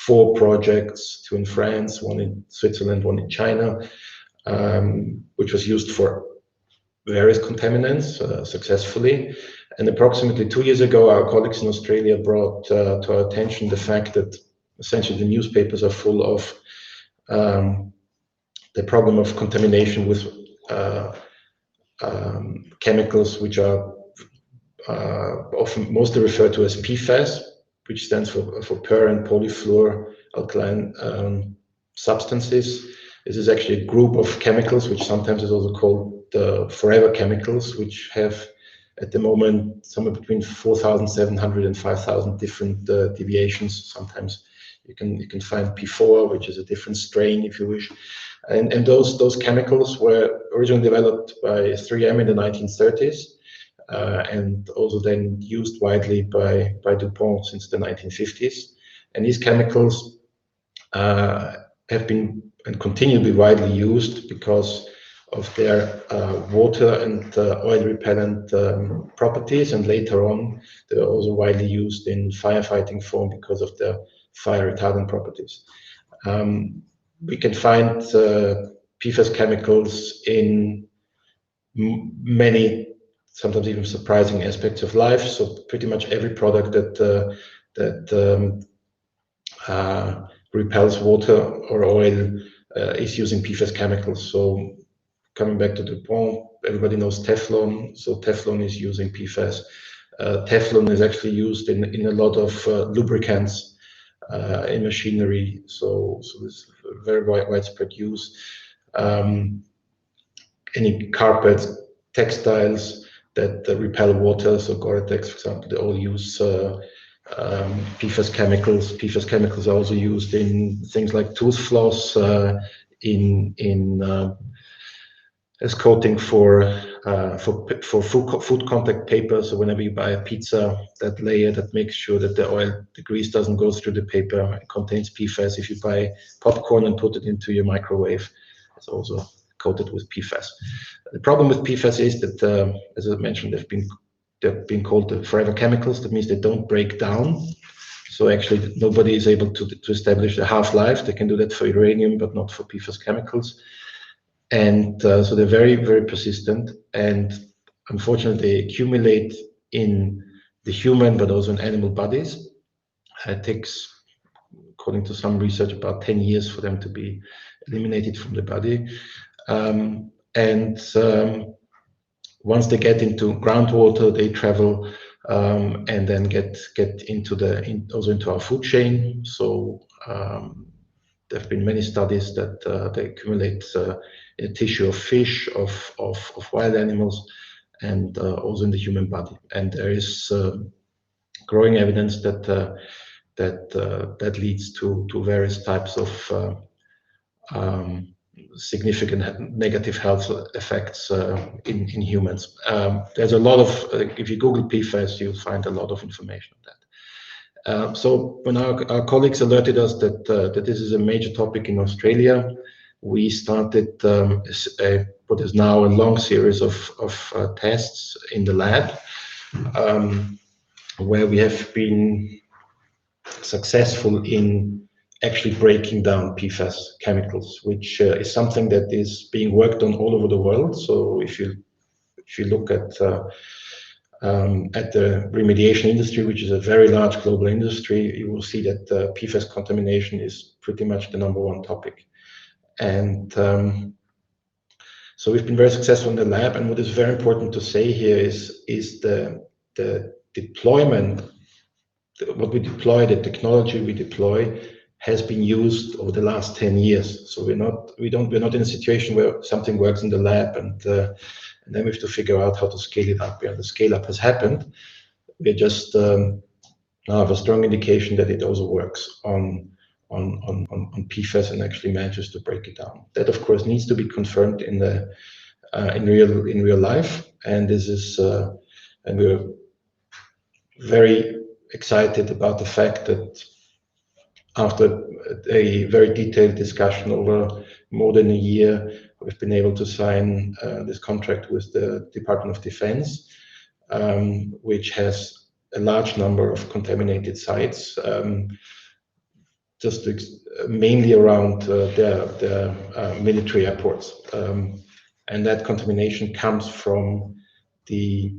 4 projects, 2 in France, 1 in Switzerland, 1 in China, which was used for various contaminants successfully. And approximately 2 years ago, our colleagues in Australia brought to our attention the fact that essentially the newspapers are full of the problem of contamination with chemicals which are often mostly referred to as PFAS, which stands for per and polyfluoroalkyl substances. This is actually a group of chemicals, which sometimes is also called the forever chemicals, which have at the moment somewhere between 4,700 and 5,000 different deviations. Sometimes you can find P4, which is a different strain, if you wish. And those chemicals were originally developed by 3M in the 1930s, and also then used widely by DuPont since the 1950s. And these chemicals have been and continue to be widely used because of their water and oil repellent properties, and later on they were also widely used in firefighting foam because of their fire retardant properties. We can find PFAS chemicals in many, sometimes even surprising aspects of life. So pretty much every product that repels water or oil is using PFAS chemicals. So coming back to DuPont, everybody knows Teflon. So Teflon is using PFAS. Teflon is actually used in a lot of lubricants in machinery. So there's very widespread use. Any carpets, textiles that repel water, so Gore-Tex, for example, they all use PFAS chemicals. PFAS chemicals are also used in things like tooth floss, as coating for food contact paper. So whenever you buy a pizza, that layer that makes sure that the grease doesn't go through the paper, it contains PFAS. If you buy popcorn and put it into your microwave, it's also coated with PFAS. The problem with PFAS is that, as I mentioned, they've been called the forever chemicals. That means they don't break down. So actually, nobody is able to establish a half-life. They can do that for uranium, but not for PFAS chemicals. And so they're very, very persistent. And unfortunately, they accumulate in the human, but also in animal bodies. It takes, according to some research, about 10 years for them to be eliminated from the body. Once they get into groundwater, they travel and then get into also into our food chain. So there have been many studies that they accumulate in tissue of fish, of wild animals, and also in the human body. And there is growing evidence that leads to various types of significant negative health effects in humans. There's a lot of, if you Google PFAS, you'll find a lot of information on that. So when our colleagues alerted us that this is a major topic in Australia, we started what is now a long series of tests in the lab, where we have been successful in actually breaking down PFAS chemicals, which is something that is being worked on all over the world. So if you look at the remediation industry, which is a very large global industry, you will see that PFAS contamination is pretty much the #1 topic. And so we've been very successful in the lab. And what is very important to say here is the deployment. What we deploy, the technology we deploy, has been used over the last 10 years. So we're not in a situation where something works in the lab and then we have to figure out how to scale it up. Yeah, the scale up has happened. We just now have a strong indication that it also works on PFAS and actually manages to break it down. That of course needs to be confirmed in real life, and this is and we're very excited about the fact that after a very detailed discussion over more than a year, we've been able to sign this contract with the Department of Defense, which has a large number of contaminated sites, just mainly around their military airports. And that contamination comes from the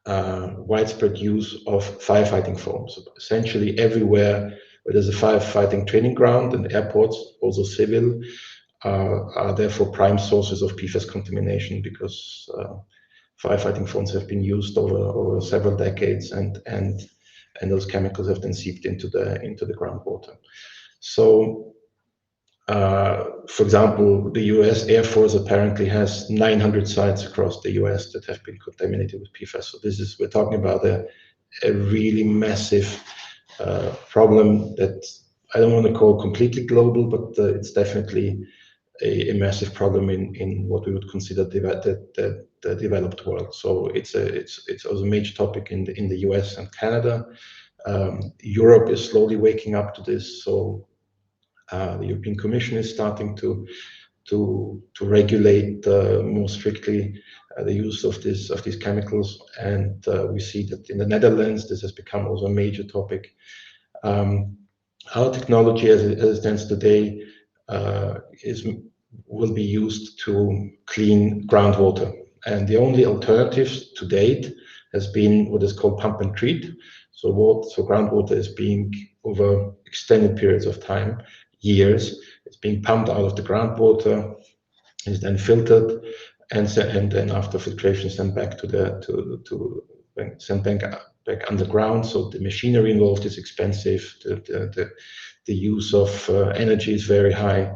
widespread use of firefighting foam. So essentially everywhere where there's a firefighting training ground, and airports, also civil, are therefore prime sources of PFAS contamination, because firefighting foams have been used over several decades, and those chemicals have then seeped into the groundwater. So, for example, the US Air Force apparently has 900 sites across the US that have been contaminated with PFAS. So we're talking about a really massive problem that I don't want to call completely global, but it's definitely a massive problem in what we would consider the developed world. So it's also a major topic in the US and Canada. Europe is slowly waking up to this. So the European Commission is starting to regulate more strictly the use of these chemicals, and we see that in the Netherlands this has become also a major topic. Our technology, as it stands today, will be used to clean groundwater, and the only alternatives to date has been what is called pump and treat. So groundwater is being, over extended periods of time, years, it's being pumped out of the groundwater, is then filtered, and then after filtration sent back back underground. So the machinery involved is expensive. The use of energy is very high,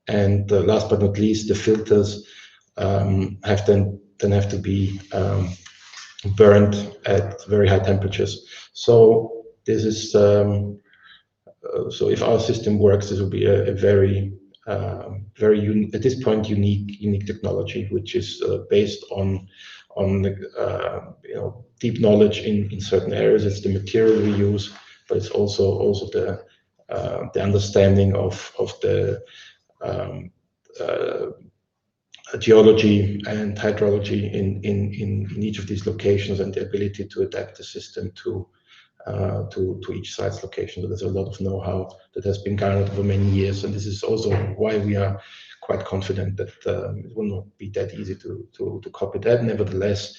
and last but not least, the filters have to be burned at very high temperatures. So this is so if our system works, this will be a very at this point unique technology, which is based on deep knowledge in certain areas. It's the material we use, but it's also the understanding of the geology and hydrology in each of these locations, and the ability to adapt the system to each site's location. So there's a lot of know-how that has been garnered over many years, and this is also why we are quite confident that it will not be that easy to copy that. Nevertheless,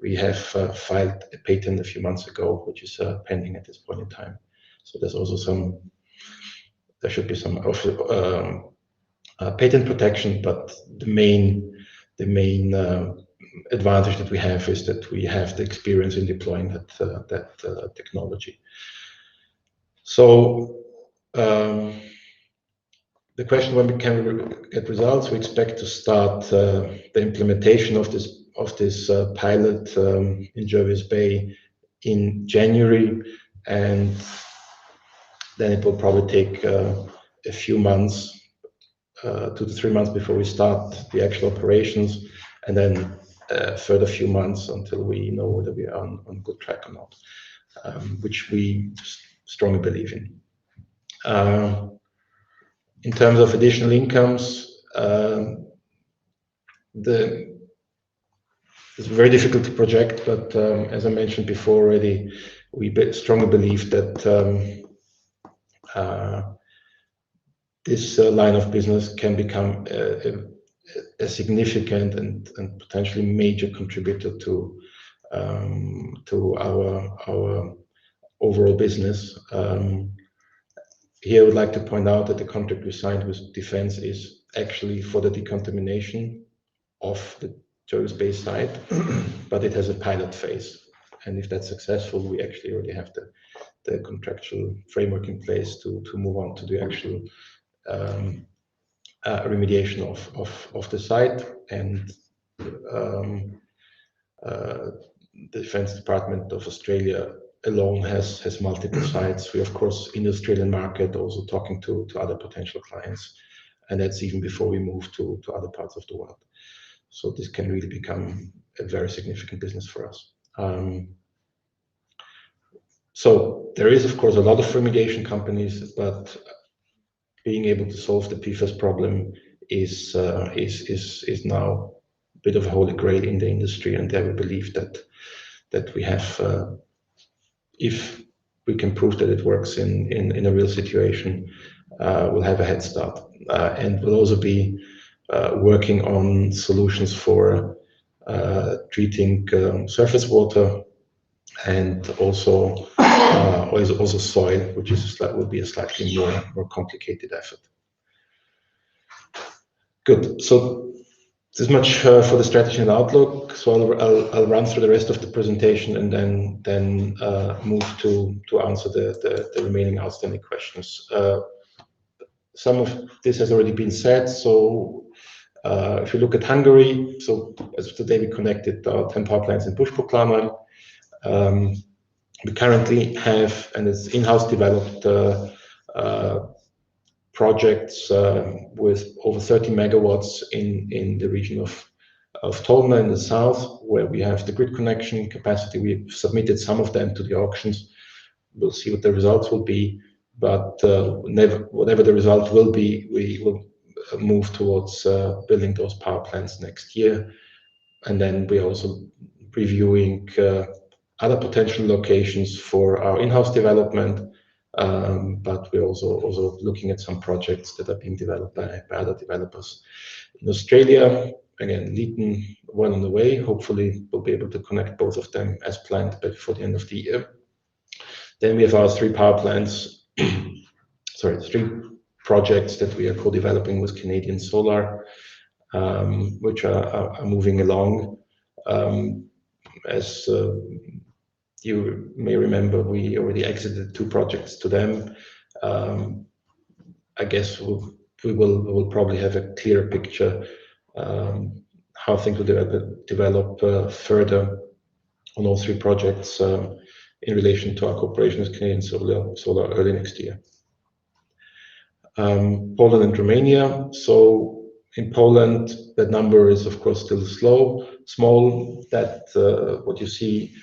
we have filed a patent a few months ago, which is pending at this point in time. So there should be some patent protection, but the main advantage that we have is that we have the experience in deploying that technology. So the question, when we can get results, we expect to start the implementation of this pilot in Jervis Bay in January, and then it will probably take a few months, 2 to 3 months, before we start the actual operations, and then a further few months until we know whether we are on good track or not, which we strongly believe in. In terms of additional incomes, it's very difficult to project, but as I mentioned before already, we strongly believe that this line of business can become a significant and potentially major contributor to our overall business. Here I would like to point out that the contract we signed with Defense is actually for the decontamination of the Jervis Bay site, but it has a pilot phase, and if that's successful, we actually already have the contractual framework in place to move on to the actual remediation of the site. And the Defense Department of Australia alone has multiple sites. We, of course, in the Australian market, also talking to other potential clients, and that's even before we move to other parts of the world. So this can really become a very significant business for us. So there is, of course, a lot of fumigation companies, but being able to solve the PFAS problem is now a bit of a holy grail in the industry, and there we believe that we have, if we can prove that it works in a real situation, we'll have a head start, and we'll also be working on solutions for treating surface water and also soil, which will be a slightly more complicated effort. Good. So this much for the strategy and outlook. So I'll run through the rest of the presentation and then move to answer the remaining outstanding questions. Some of this has already been said. So if you look at Hungary, so as of today we connected 10 power plants in Puspoklámany. We currently have, and it's in-house developed projects with over 30 megawatts in the region of Tolna in the south, where we have the grid connection capacity. We've submitted some of them to the auctions. We'll see what the results will be, but whatever the result will be, we will move towards building those power plants next year. And then we're also reviewing other potential locations for our in-house development, but we're also looking at some projects that are being developed by other developers. In Australia, again, Leeton, one on the way. Hopefully, we'll be able to connect both of them as planned before the end of the year. Then we have our 3 power plants, sorry, 3 projects that we are co-developing with Canadian Solar, which are moving along. As you may remember, we already exited 2 projects to them. I guess we will probably have a clearer picture how things will develop further on all 3 projects in relation to our cooperation with Canadian Solar early next year. Poland and Romania. So in Poland, that number is of course still small. That what you see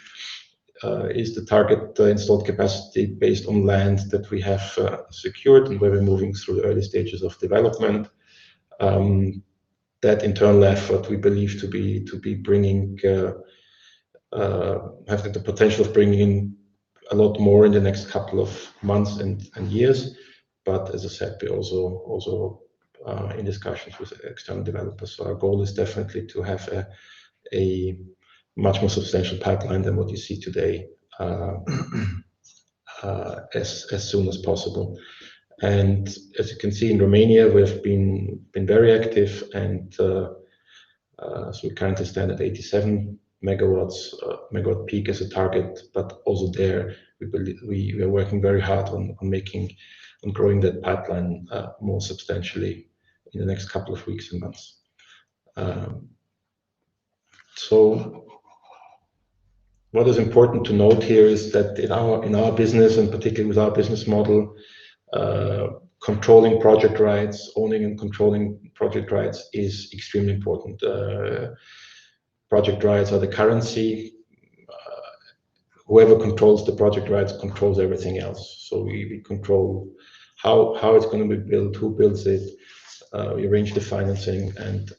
is the target installed capacity based on land that we have secured and where we're moving through the early stages of development. That internal effort we believe to be bringing having the potential of bringing in a lot more in the next couple of months and years. But as I said, we're also in discussions with external developers. So our goal is definitely to have a much more substantial pipeline than what you see today as soon as possible. And as you can see in Romania, we've been very active, and so we currently stand at 87 megawatt peak as a target. But also there, we are working very hard on growing that pipeline more substantially in the next couple of weeks and months. So what is important to note here is that in our business, and particularly with our business model, controlling project rights, owning and controlling project rights is extremely important. Project rights are the currency. Whoever controls the project rights controls everything else. So we control how it's going to be built, who builds it, we arrange the financing, and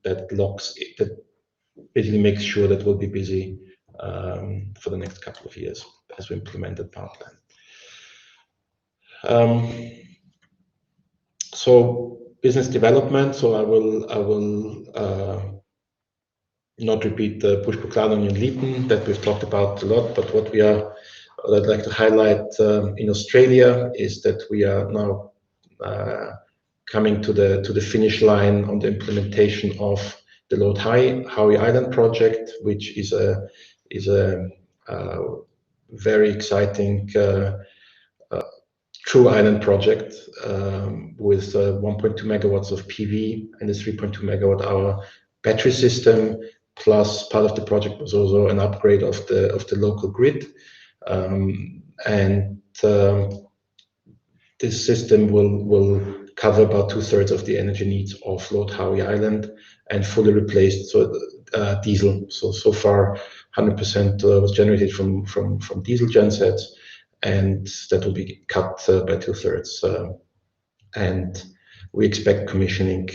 that basically makes sure that we'll be busy for the next couple of years as we implement the power plan. So business development. So I will not repeat the Puspoklámany and Leeton that we've talked about a lot, but what I'd like to highlight in Australia is that we are now coming to the finish line on the implementation of the Lord Howe Island project, which is a very exciting true island project with 1.2 megawatts of PV and a 3.2 megawatt hour battery system. Plus, part of the project was also an upgrade of the local grid, and this system will cover about 2/3 of the energy needs of Lord Howe Island and fully replace. So diesel. So far, 100% was generated from diesel gensets, and that will be cut by 2/3. And we expect commissioning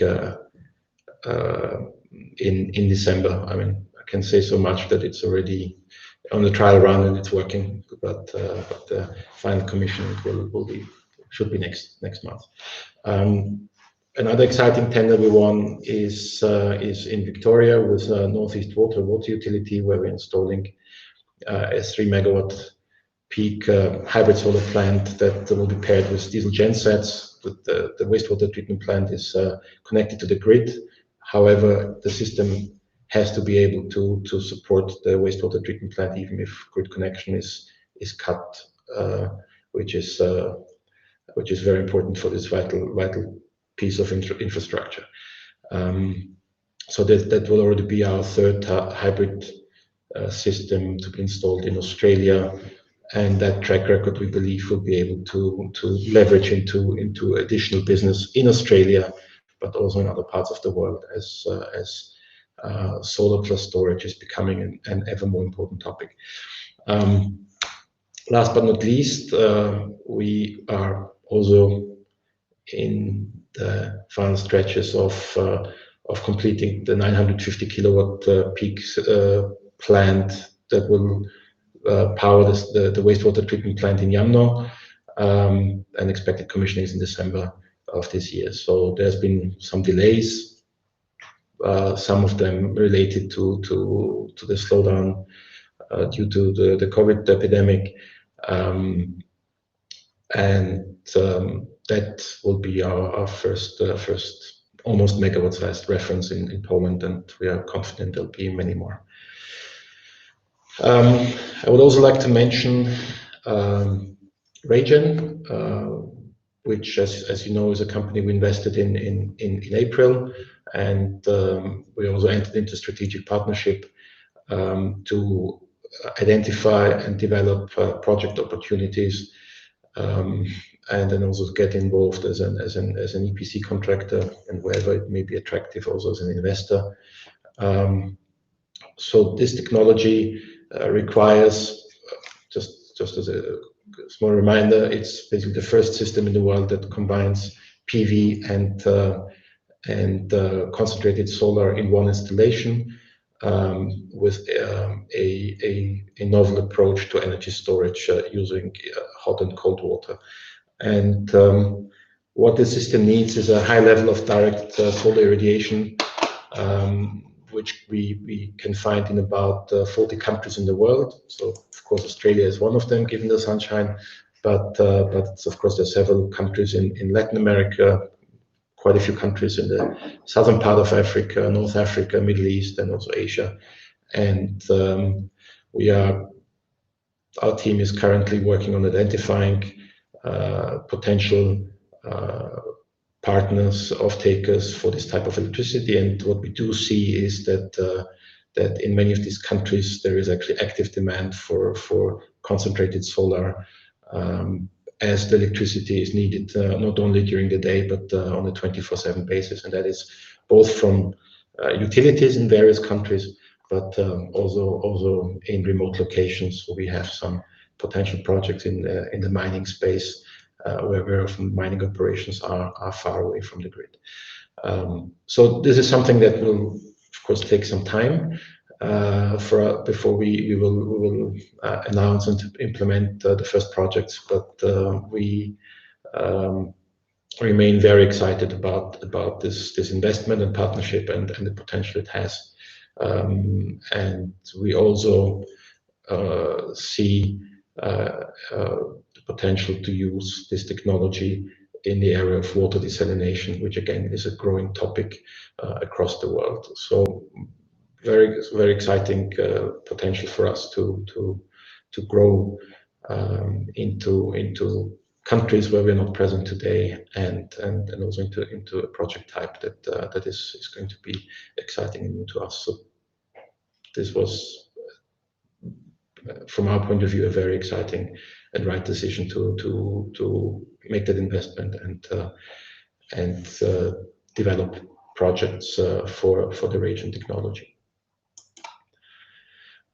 in December. I mean, I can say so much that it's already on the trial run and it's working, but the final commissioning should be next month. Another exciting tender we won is in Victoria with Northeast Water Utility, where we're installing a 3 megawatt peak hybrid solar plant that will be paired with diesel gensets. The wastewater treatment plant is connected to the grid. However, the system has to be able to support the wastewater treatment plant even if grid connection is cut, which is very important for this vital piece of infrastructure. So that will already be our third hybrid system to be installed in Australia, and that track record we believe will be able to leverage into additional business in Australia, but also in other parts of the world as solar plus storage is becoming an ever more important topic. Last but not least, we are also in the final stretches of completing the 950 kilowatt peak plant that will power the wastewater treatment plant in Yamno, and expected commissioning is in December of this year. So there's been some delays, some of them related to the slowdown due to the COVID epidemic, and that will be our first almost megawatt-sized reference in Poland, and we are confident there'll be many more. I would also like to mention Regen, which, as you know, is a company we invested in April, and we also entered into strategic partnership to identify and develop project opportunities, and then also get involved as an EPC contractor and wherever it may be attractive, also as an investor. So this technology requires, just as a small reminder, it's basically the first system in the world that combines PV and concentrated solar in one installation, with a novel approach to energy storage using hot and cold water. And what the system needs is a high level of direct solar irradiation, which we can find in about 40 countries in the world. So of course Australia is one of them, given the sunshine, but of course there are several countries in Latin America, quite a few countries in the southern part of Africa, North Africa, Middle East, and also Asia. And our team is currently working on identifying potential partners, off-takers for this type of electricity. And what we do see is that in many of these countries there is actually active demand for concentrated solar, as the electricity is needed not only during the day but on a 24/7 basis, and that is both from utilities in various countries, but also in remote locations. So we have some potential projects in the mining space where very often mining operations are far away from the grid. So this is something that will of course take some time before we will announce and implement the first projects, but we remain very excited about this investment and partnership and the potential it has. And we also see the potential to use this technology in the area of water desalination, which again is a growing topic across the world. So very, very exciting potential for us to grow into countries where we're not present today, and also into a project type that is going to be exciting and new to us. So this was, from our point of view, a very exciting and right decision to make that investment and develop projects for the Regen technology.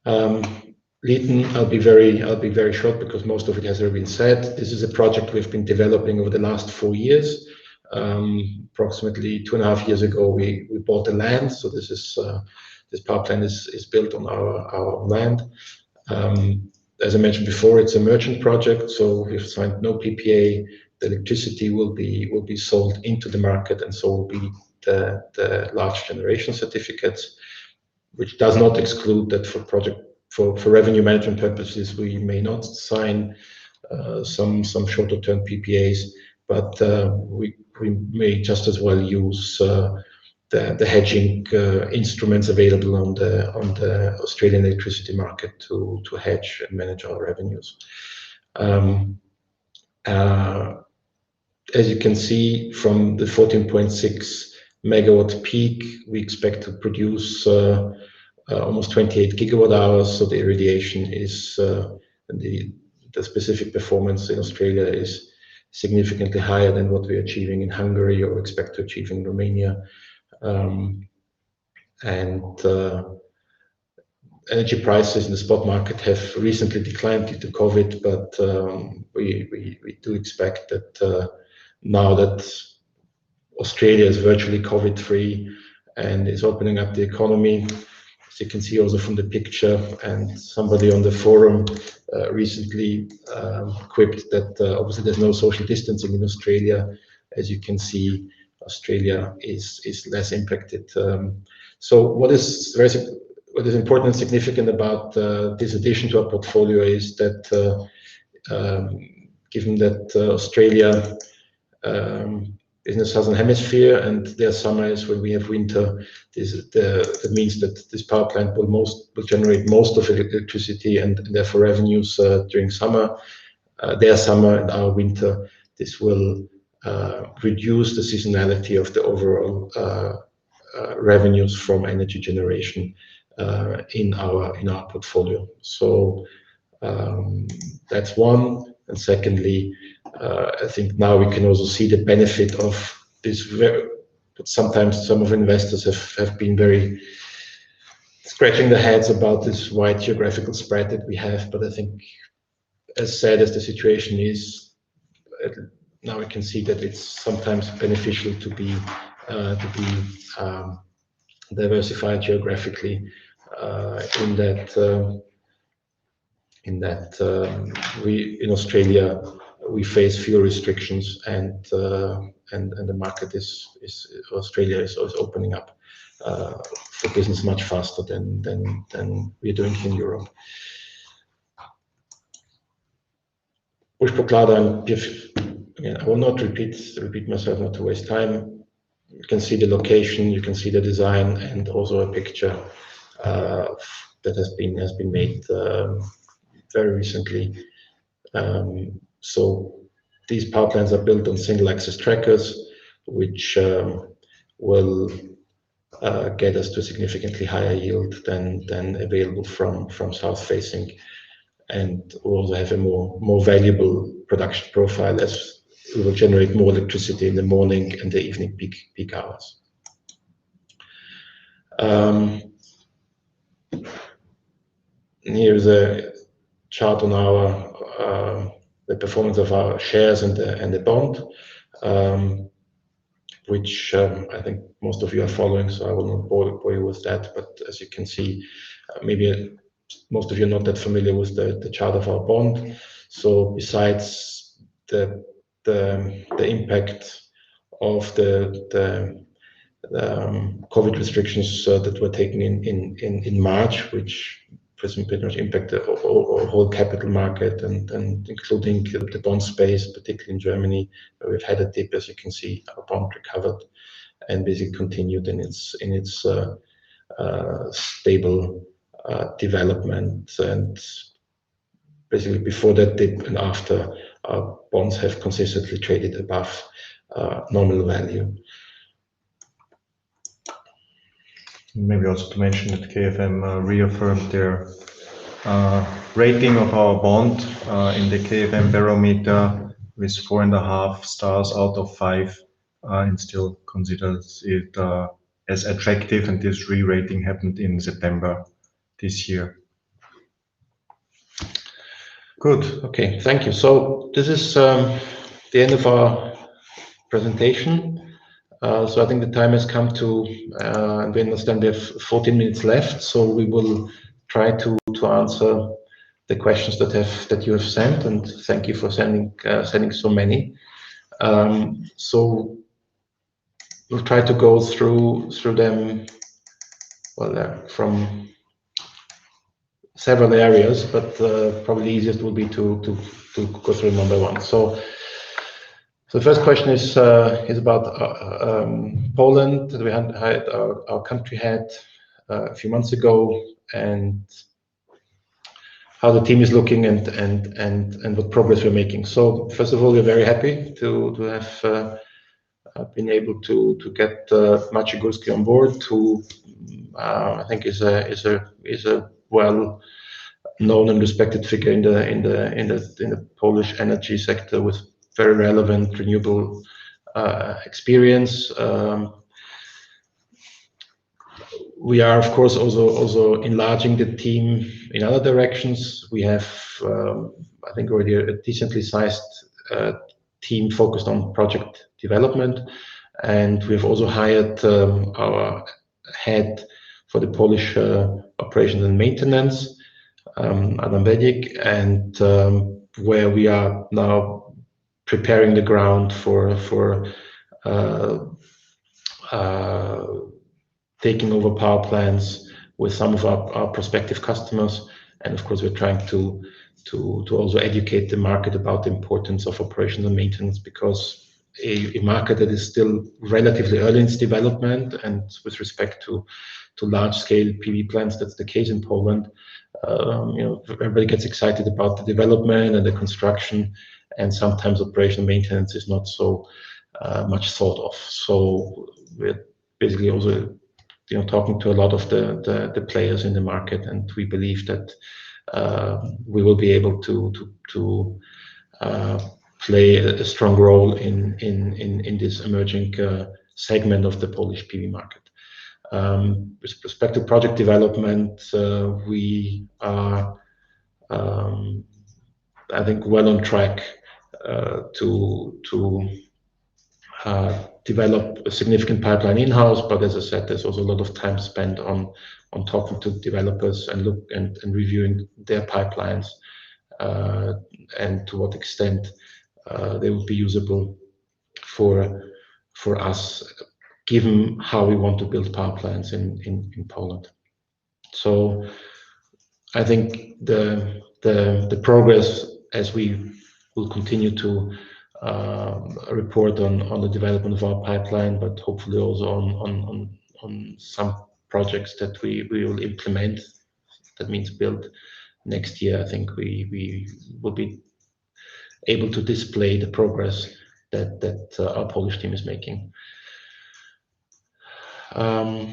Leighton, I'll be very short because most of it has already been said. This is a project we've been developing over the last 4 years. Approximately 2.5 years ago, we bought the land. So this power plant is built on our land. As I mentioned before, it's a merchant project, so we've signed no PPA. The electricity will be sold into the market, and so will be the large generation certificates, which does not exclude that for revenue management purposes, we may not sign some shorter term PPAs, but we may just as well use the hedging instruments available on the Australian electricity market to hedge and manage our revenues. As you can see from the 14.6 megawatt peak, we expect to produce almost 28 gigawatt hours. So the irradiation is the specific performance in Australia is significantly higher than what we're achieving in Hungary or expect to achieve in Romania. Energy prices in the spot market have recently declined due to COVID, but we do expect that now that Australia is virtually COVID-free and is opening up the economy, as you can see also from the picture, and somebody on the forum recently quipped that obviously there's no social distancing in Australia. As you can see, Australia is less impacted. So what is important and significant about this addition to our portfolio is that given that Australia is in the southern hemisphere and their summer is when we have winter, that means that this power plant will generate most of electricity and therefore revenues during summer, their summer and our winter. This will reduce the seasonality of the overall revenues from energy generation in our portfolio. So that's one. And secondly, I think now we can also see the benefit of this. But sometimes some of investors have been very scratching their heads about this wide geographical spread that we have. But I think, as sad as the situation is, now we can see that it's sometimes beneficial to be diversified geographically. In Australia we face fewer restrictions, and the market Australia is opening up for business much faster than we're doing in Europe. Again, I will not repeat myself, not to waste time. You can see the location, you can see the design, and also a picture that has been made very recently. So these power plants are built on single axis trackers, which will get us to a significantly higher yield than available from south facing, and we'll also have a more valuable production profile as we will generate more electricity in the morning and the evening peak hours. Here's a chart on the performance of our shares and the bond, which I think most of you are following, so I will not bore you with that. But as you can see, maybe most of you are not that familiar with the chart of our bond. So besides the impact of the COVID restrictions that were taken in March, which pretty much impact the whole capital market and including the bond space, particularly in Germany, where we've had a dip. As you can see, our bond recovered and basically continued in its stable development. And basically before that dip and after, our bonds have consistently traded above nominal value. Maybe also to mention that KFM reaffirmed their rating of our bond in the KFM barometer with 4.5 stars out of 5, and still considers it as attractive. And this re-rating happened in September this year. Good. Okay, thank you. So this is the end of our presentation. So I think the time has come to, and we understand we have 14 minutes left, so we will try to answer the questions that you have sent, and thank you for sending so many. So we'll try to go through them, well, from several areas, but probably easiest will be to go through number one. So the first question is about Poland. We had our country head a few months ago, and how the team is looking and what progress we're making. So first of all, we're very happy to have been able to get Maciej Górski on board, who I think is a well known and respected figure in the Polish energy sector with very relevant renewable experience. We are, of course, also enlarging the team in other directions. We have, I think, already a decently sized team focused on project development, and we've also hired our head for the Polish operations and maintenance, Adam Bedik, and where we are now preparing the ground for taking over power plants with some of our prospective customers. And of course, we're trying to also educate the market about the importance of operations and maintenance, because a market that is still relatively early in its development, and with respect to large scale PV plants, that's the case in Poland. Everybody gets excited about the development and the construction, and sometimes operation and maintenance is not so much thought of. So we're basically also talking to a lot of the players in the market, and we believe that we will be able to play a strong role in this emerging segment of the Polish PV market. With respect to project development, we are, I think, well on track to develop a significant pipeline in-house. But as I said, there's also a lot of time spent on talking to developers and reviewing their pipelines, and to what extent they will be usable for us, given how we want to build power plants in Poland. So I think the progress, as we will continue to report on the development of our pipeline, but hopefully also on some projects that we will implement, that means build next year. I think we will be able to display the progress that our Polish team is making. Well,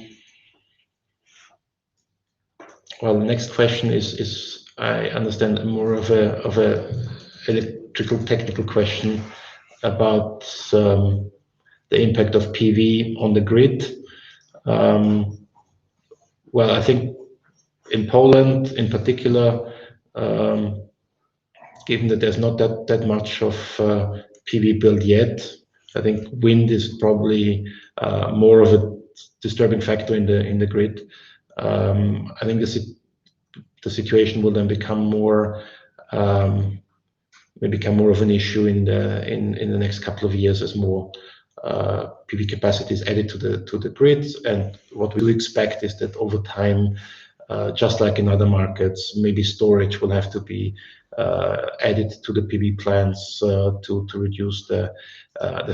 the next question is I understand more of a electrical technical question about the impact of PV on the grid. Well, I think in Poland, in particular, given that there's not that much of PV built yet, I think wind is probably more of a disturbing factor in the grid. I think the situation will then become more of an issue in the next couple of years as more PV capacity is added to the grids. And what we'll expect is that over time, just like in other markets, maybe storage will have to be added to the PV plants to reduce the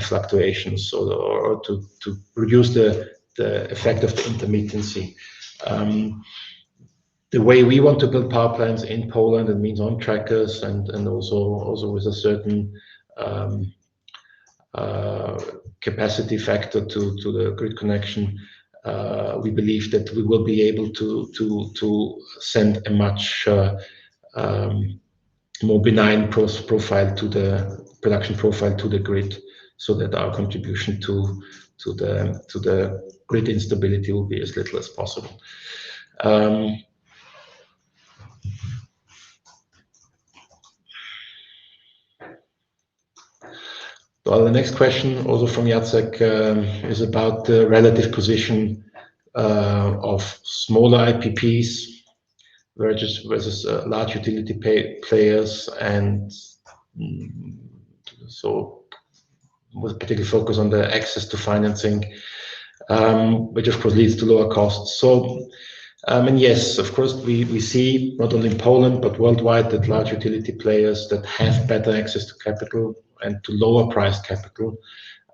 fluctuations, or to reduce the effect of the intermittency. The way we want to build power plants in Poland, it means on trackers and also with a certain capacity factor to the grid connection. We believe that we will be able to send a much more benign profile to the production profile to the grid, so that our contribution to the grid instability will be as little as possible. Well, the next question, also from Jacek, is about the relative position of smaller IPPs versus large utility players, and so with particular focus on the access to financing, which of course leads to lower costs. So, and yes, of course, we see not only in Poland but worldwide that large utility players that have better access to capital and to lower priced capital,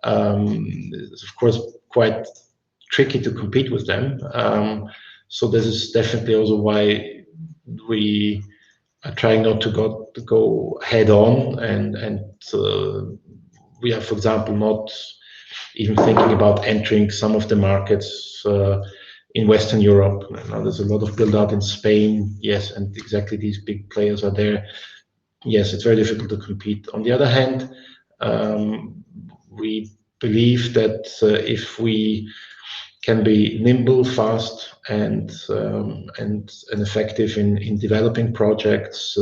it's of course quite tricky to compete with them. So this is definitely also why we are trying not to go head on, and we are, for example, not even thinking about entering some of the markets in Western Europe. Now, there's a lot of build out in Spain, yes, and exactly these big players are there. Yes, it's very difficult to compete. On the other hand, we believe that if we can be nimble, fast, and effective in developing projects,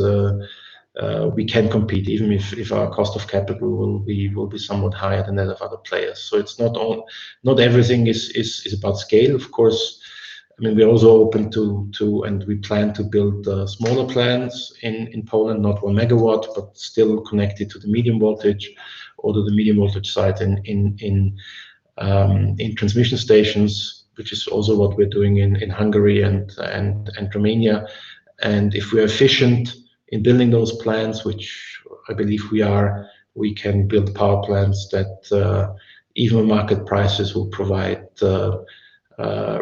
we can compete, even if our cost of capital will be somewhat higher than that of other players. So it's not everything is about scale. Of course, I mean, we're also open to and we plan to build smaller plants in Poland, not 1 megawatt, but still connected to the medium voltage or to the medium voltage site in transmission stations, which is also what we're doing in Hungary and Romania. And if we're efficient in building those plants, which I believe we are, we can build power plants that even market prices will provide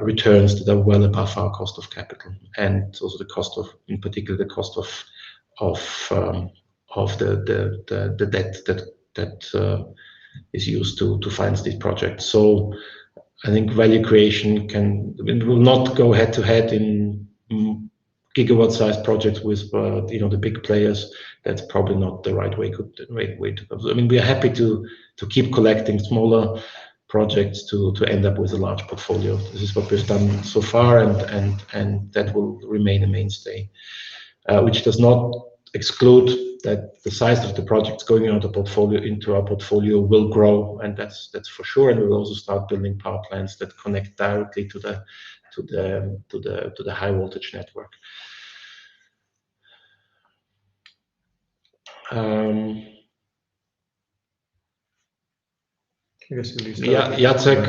returns that are well above our cost of capital, and also the cost of, in particular, the cost of the debt that is used to finance these projects. So I think value creation will not go head to head in gigawatt-sized projects with the big players. That's probably not the right way to go. I mean, we are happy to keep collecting smaller projects to end up with a large portfolio. This is what we've done so far, and that will remain a mainstay, which does not exclude that the size of the projects going into our portfolio will grow, and that's for sure. And we'll also start building power plants that connect directly to the high voltage network. Jacek,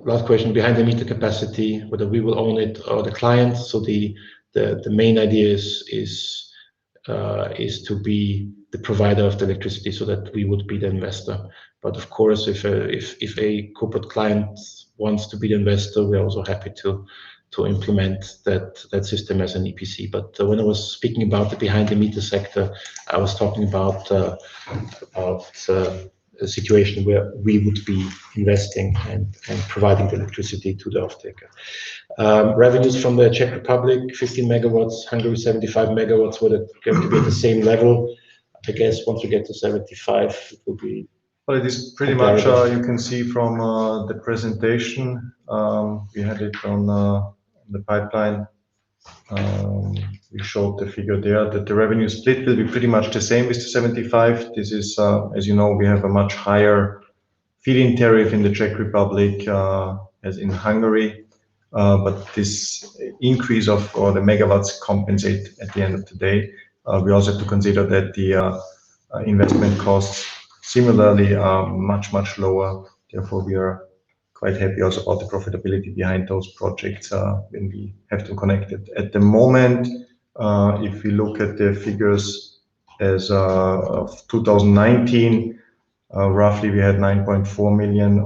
last question. Behind the meter capacity, whether we will own it or the client. So the main idea is to be the provider of the electricity, so that we would be the investor. But of course, if a corporate client wants to be the investor, we're also happy to implement that system as an EPC. But when I was speaking about the behind the meter sector, I was talking about a situation where we would be investing and providing the electricity to the off-taker. Revenues from the Czech Republic, 15 megawatts, Hungary 75 megawatts, were going to be at the same level. I guess once we get to 75, it will be. Well, it is pretty much, you can see from the presentation, we had it on the pipeline. We showed the figure there that the revenue split will be pretty much the same with the 75. This is, as you know, we have a much higher feed-in tariff in the Czech Republic as in Hungary. But this increase of the megawatts compensate at the end of the day. We also have to consider that the investment costs similarly are much lower. Therefore, we are quite happy also about the profitability behind those projects when we have to connect it. At the moment, if we look at the figures as of 2019, roughly we had 9.4 million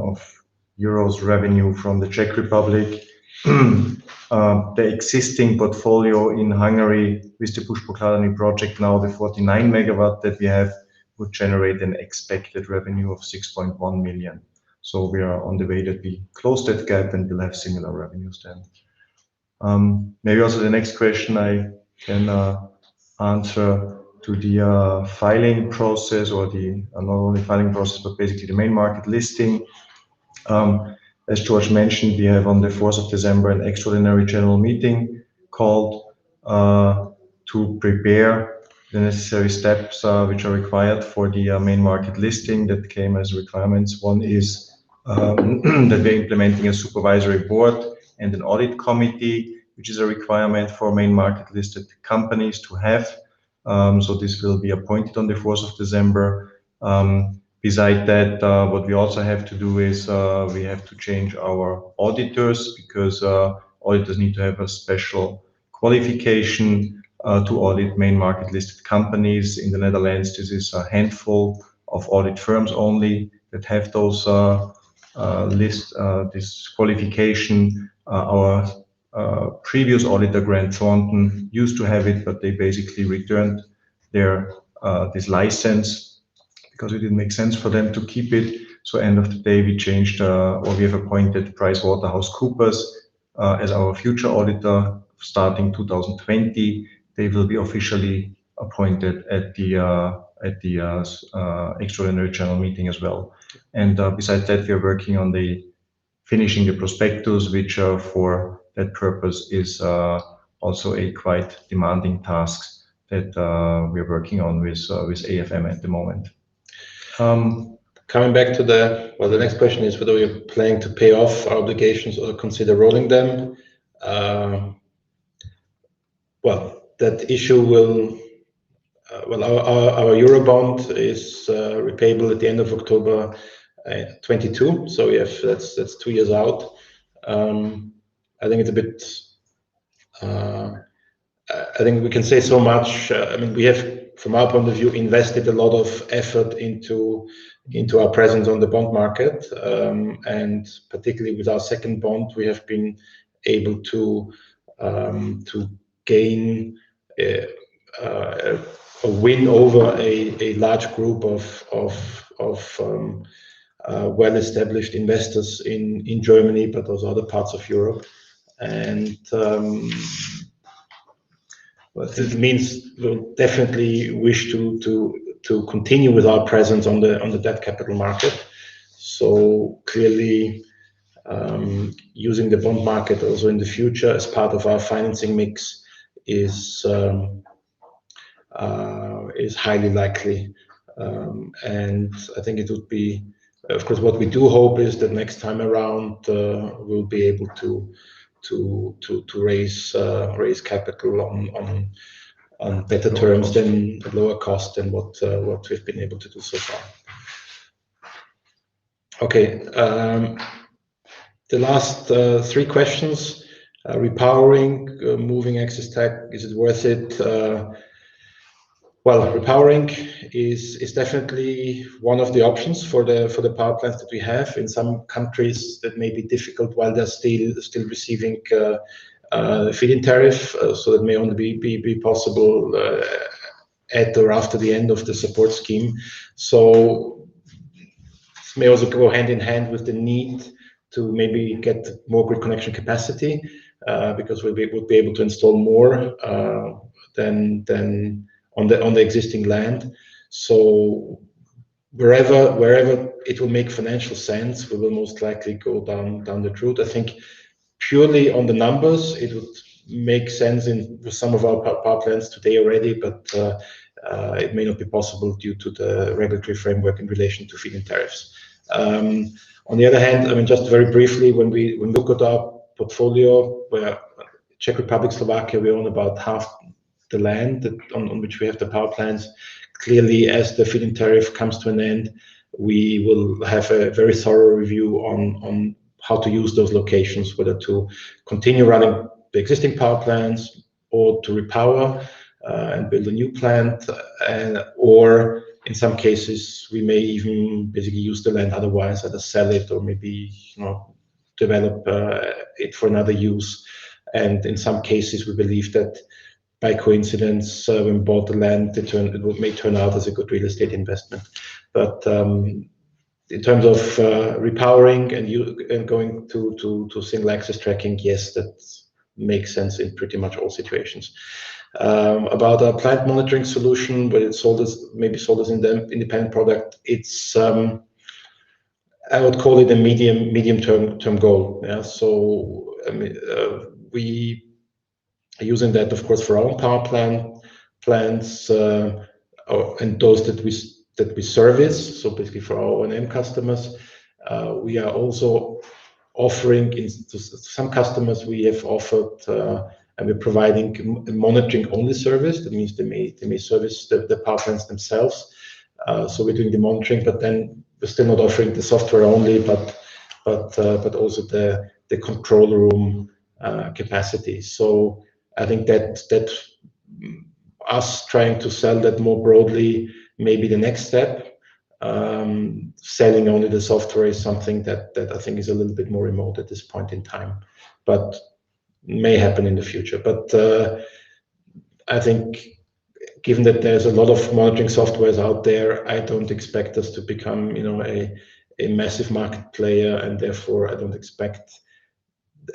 euros revenue from the Czech Republic. The existing portfolio in Hungary with the Push-Pokládany project, now the 49 megawatt that we have, would generate an expected revenue of 6.1 million. So we are on the way that we close that gap and we'll have similar revenues then. Maybe also the next question I can answer to the filing process, or the not only filing process, but basically the main market listing. As George mentioned, we have on the 4th of December an extraordinary general meeting called to prepare the necessary steps which are required for the main market listing that came as requirements. One is that we're implementing a supervisory board and an audit committee, which is a requirement for main market listed companies to have. So this will be appointed on the 4th of December. Beside that, what we also have to do is we have to change our auditors, because auditors need to have a special qualification to audit main market listed companies. In the Netherlands, this is a handful of audit firms only that have those this qualification. Our previous auditor, Grant Thornton, used to have it, but they basically returned their this license because it didn't make sense for them to keep it. So end of the day, we changed, or we have appointed PricewaterhouseCoopers as our future auditor starting 2020. They will be officially appointed at the extraordinary general meeting as well. And besides that, we are working on finishing the prospectus, which for that purpose is also a quite demanding task that we're working on with AFM at the moment. Coming back to the next question is whether we're planning to pay off our obligations or consider rolling them. That issue will, our Eurobond is repayable at the end of October 22. So that's 2 years out. I think it's a bit, I think we can say so much. I mean, we have, from our point of view, invested a lot of effort into our presence on the bond market, and particularly with our second bond, we have been able to gain a win over a large group of well-established investors in Germany, but also other parts of Europe, and it means we'll definitely wish to continue with our presence on the debt capital market. So clearly, using the bond market also in the future as part of our financing mix is highly likely, and I think it would be, of course, what we do hope is that next time around we'll be able to raise capital on better terms than at lower cost than what we've been able to do so far. Okay, the last 3 questions. Repowering, moving excess tech, is it worth it? Well, repowering is definitely one of the options for the power plants that we have. In some countries, that may be difficult while they're still receiving feed-in tariff, so that may only be possible at or after the end of the support scheme. So this may also go hand in hand with the need to maybe get more grid connection capacity, because we'll be able to install more than on the existing land. So wherever it will make financial sense, we will most likely go down that route. I think purely on the numbers, it would make sense with some of our power plants today already, but it may not be possible due to the regulatory framework in relation to feed-in tariffs. On the other hand, I mean, just very briefly, when we look at our portfolio, where Czech Republic, Slovakia, we own about half the land on which we have the power plants. Clearly, as the feed-in tariff comes to an end, we will have a very thorough review on how to use those locations, whether to continue running the existing power plants or to repower and build a new plant, or in some cases we may even basically use the land otherwise, either sell it or maybe develop it for another use. And in some cases, we believe that by coincidence, when we bought the land, it may turn out as a good real estate investment. But in terms of repowering and going to single access tracking, yes, that makes sense in pretty much all situations. About our plant monitoring solution, where it's maybe sold as an independent product, it's I would call it a medium term goal. Yeah, so I mean, we are using that, of course, for our own power plants and those that we service. So basically for our O&M customers, we are also offering to some customers. We have offered and we're providing a monitoring only service. That means they may service the power plants themselves. So we're doing the monitoring, but then we're still not offering the software only, but also the control room capacity. So I think that us trying to sell that more broadly, maybe the next step. Selling only the software is something that I think is a little bit more remote at this point in time, but may happen in the future. But I think given that there's a lot of monitoring softwares out there, I don't expect us to become, a massive market player, and therefore I don't expect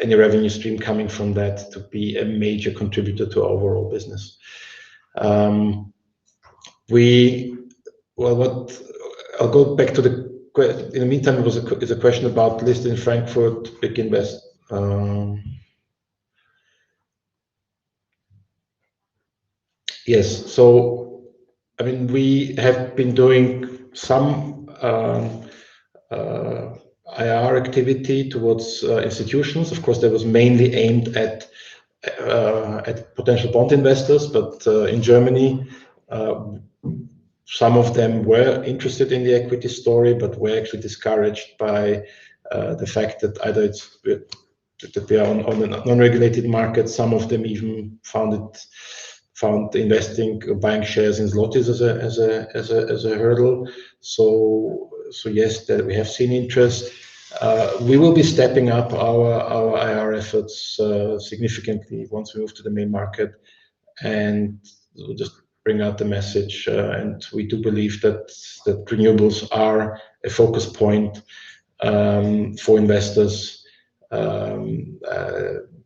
any revenue stream coming from that to be a major contributor to our overall business. I'll go back to in the meantime, it was a question about listed in Frankfurt, big invest. Yes, so I mean, we have been doing some IR activity towards institutions. Of course, that was mainly aimed at potential bond investors, but in Germany, some of them were interested in the equity story, but were actually discouraged by the fact that either that they are on a non-regulated market. Some of them even found investing, buying shares in zlotys as a hurdle. So yes, that we have seen interest. We will be stepping up our IR efforts significantly once we move to the main market, and we'll just bring out the message. And we do believe that renewables are a focus point for investors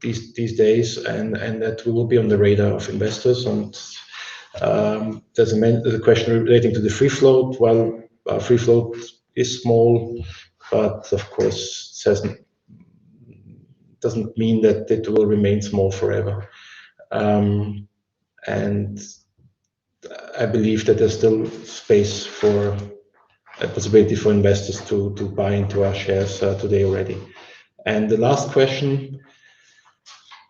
these days, and that we will be on the radar of investors. And there's a question relating to the free float. Well, free float is small, but of course doesn't mean that it will remain small forever. And I believe that there's still space for a possibility for investors to buy into our shares today already. And the last question,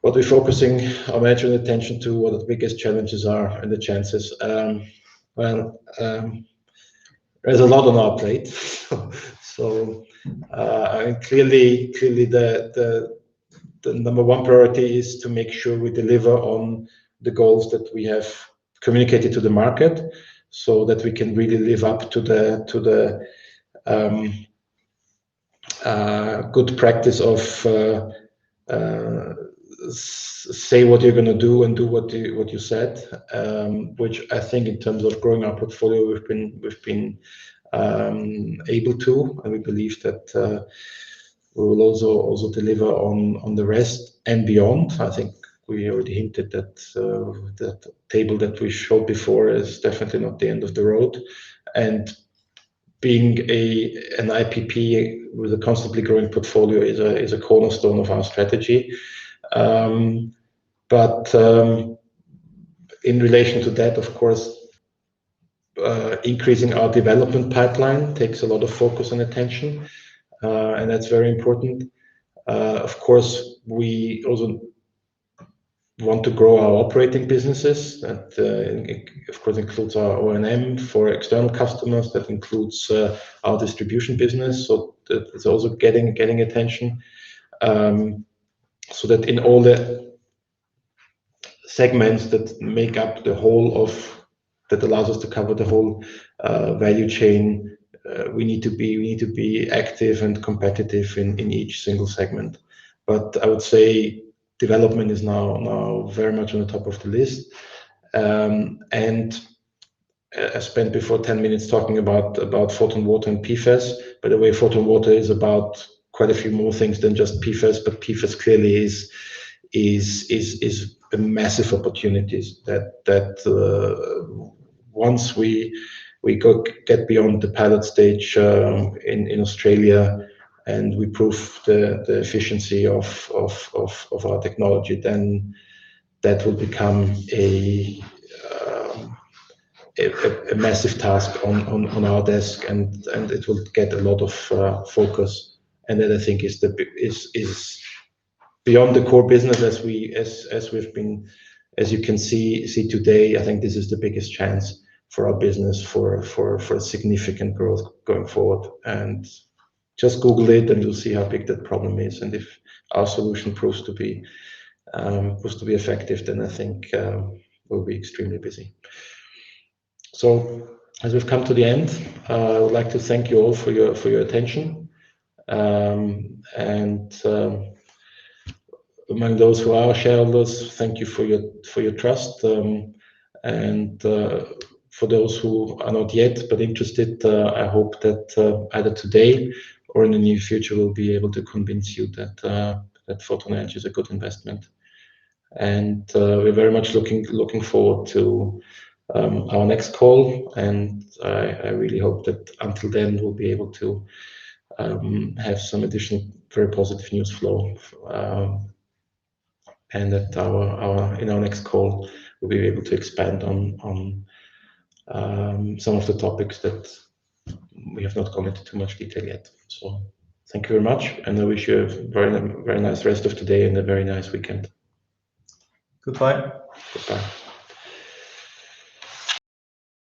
what we're focusing our management attention to, what the biggest challenges are and the chances. There's a lot on our plate. So I mean, clearly the number one priority is to make sure we deliver on the goals that we have communicated to the market, so that we can really live up to the good practice of say what you're going to do and do what you said, which I think in terms of growing our portfolio we've been able to, and we believe that we will also deliver on the rest and beyond. I think we already hinted that that table that we showed before is definitely not the end of the road, and being an IPP with a constantly growing portfolio is a cornerstone of our strategy. But in relation to that, of course, increasing our development pipeline takes a lot of focus and attention, and that's very important. Of course, we also want to grow our operating businesses. That of course includes our O&M for external customers. That includes our distribution business. So that is also getting attention. So that in all the segments that make up the whole of that allows us to cover the whole value chain, we need to be active and competitive in each single segment. But I would say development is now very much on the top of the list. And I spent before 10 minutes talking about photon water and PFAS. By the way, photon water is about quite a few more things than just PFAS, but PFAS clearly is a massive opportunities that once we get beyond the pilot stage in Australia, and we prove the efficiency of our technology, then that will become a a massive task on our desk, and it will get a lot of focus. And that I think is beyond the core business as you can see today. I think this is the biggest chance for our business for significant growth going forward. And just Google it, and you'll see how big that problem is. And if our solution proves to be effective, then I think we'll be extremely busy. So, as we've come to the end, I would like to thank you all for your attention. Among those who are shareholders, thank you for your trust. For those who are not yet but interested, I hope that either today or in the near future we'll be able to convince you that Photon Energy is a good investment. And we're very much looking forward to our next call. And I really hope that until then we'll be able to have some additional very positive news flow. And that in our next call we'll be able to expand on some of the topics that we have not gone into too much detail yet. So thank you very much, and I wish you a very nice rest of today and a very nice weekend. Goodbye. Goodbye.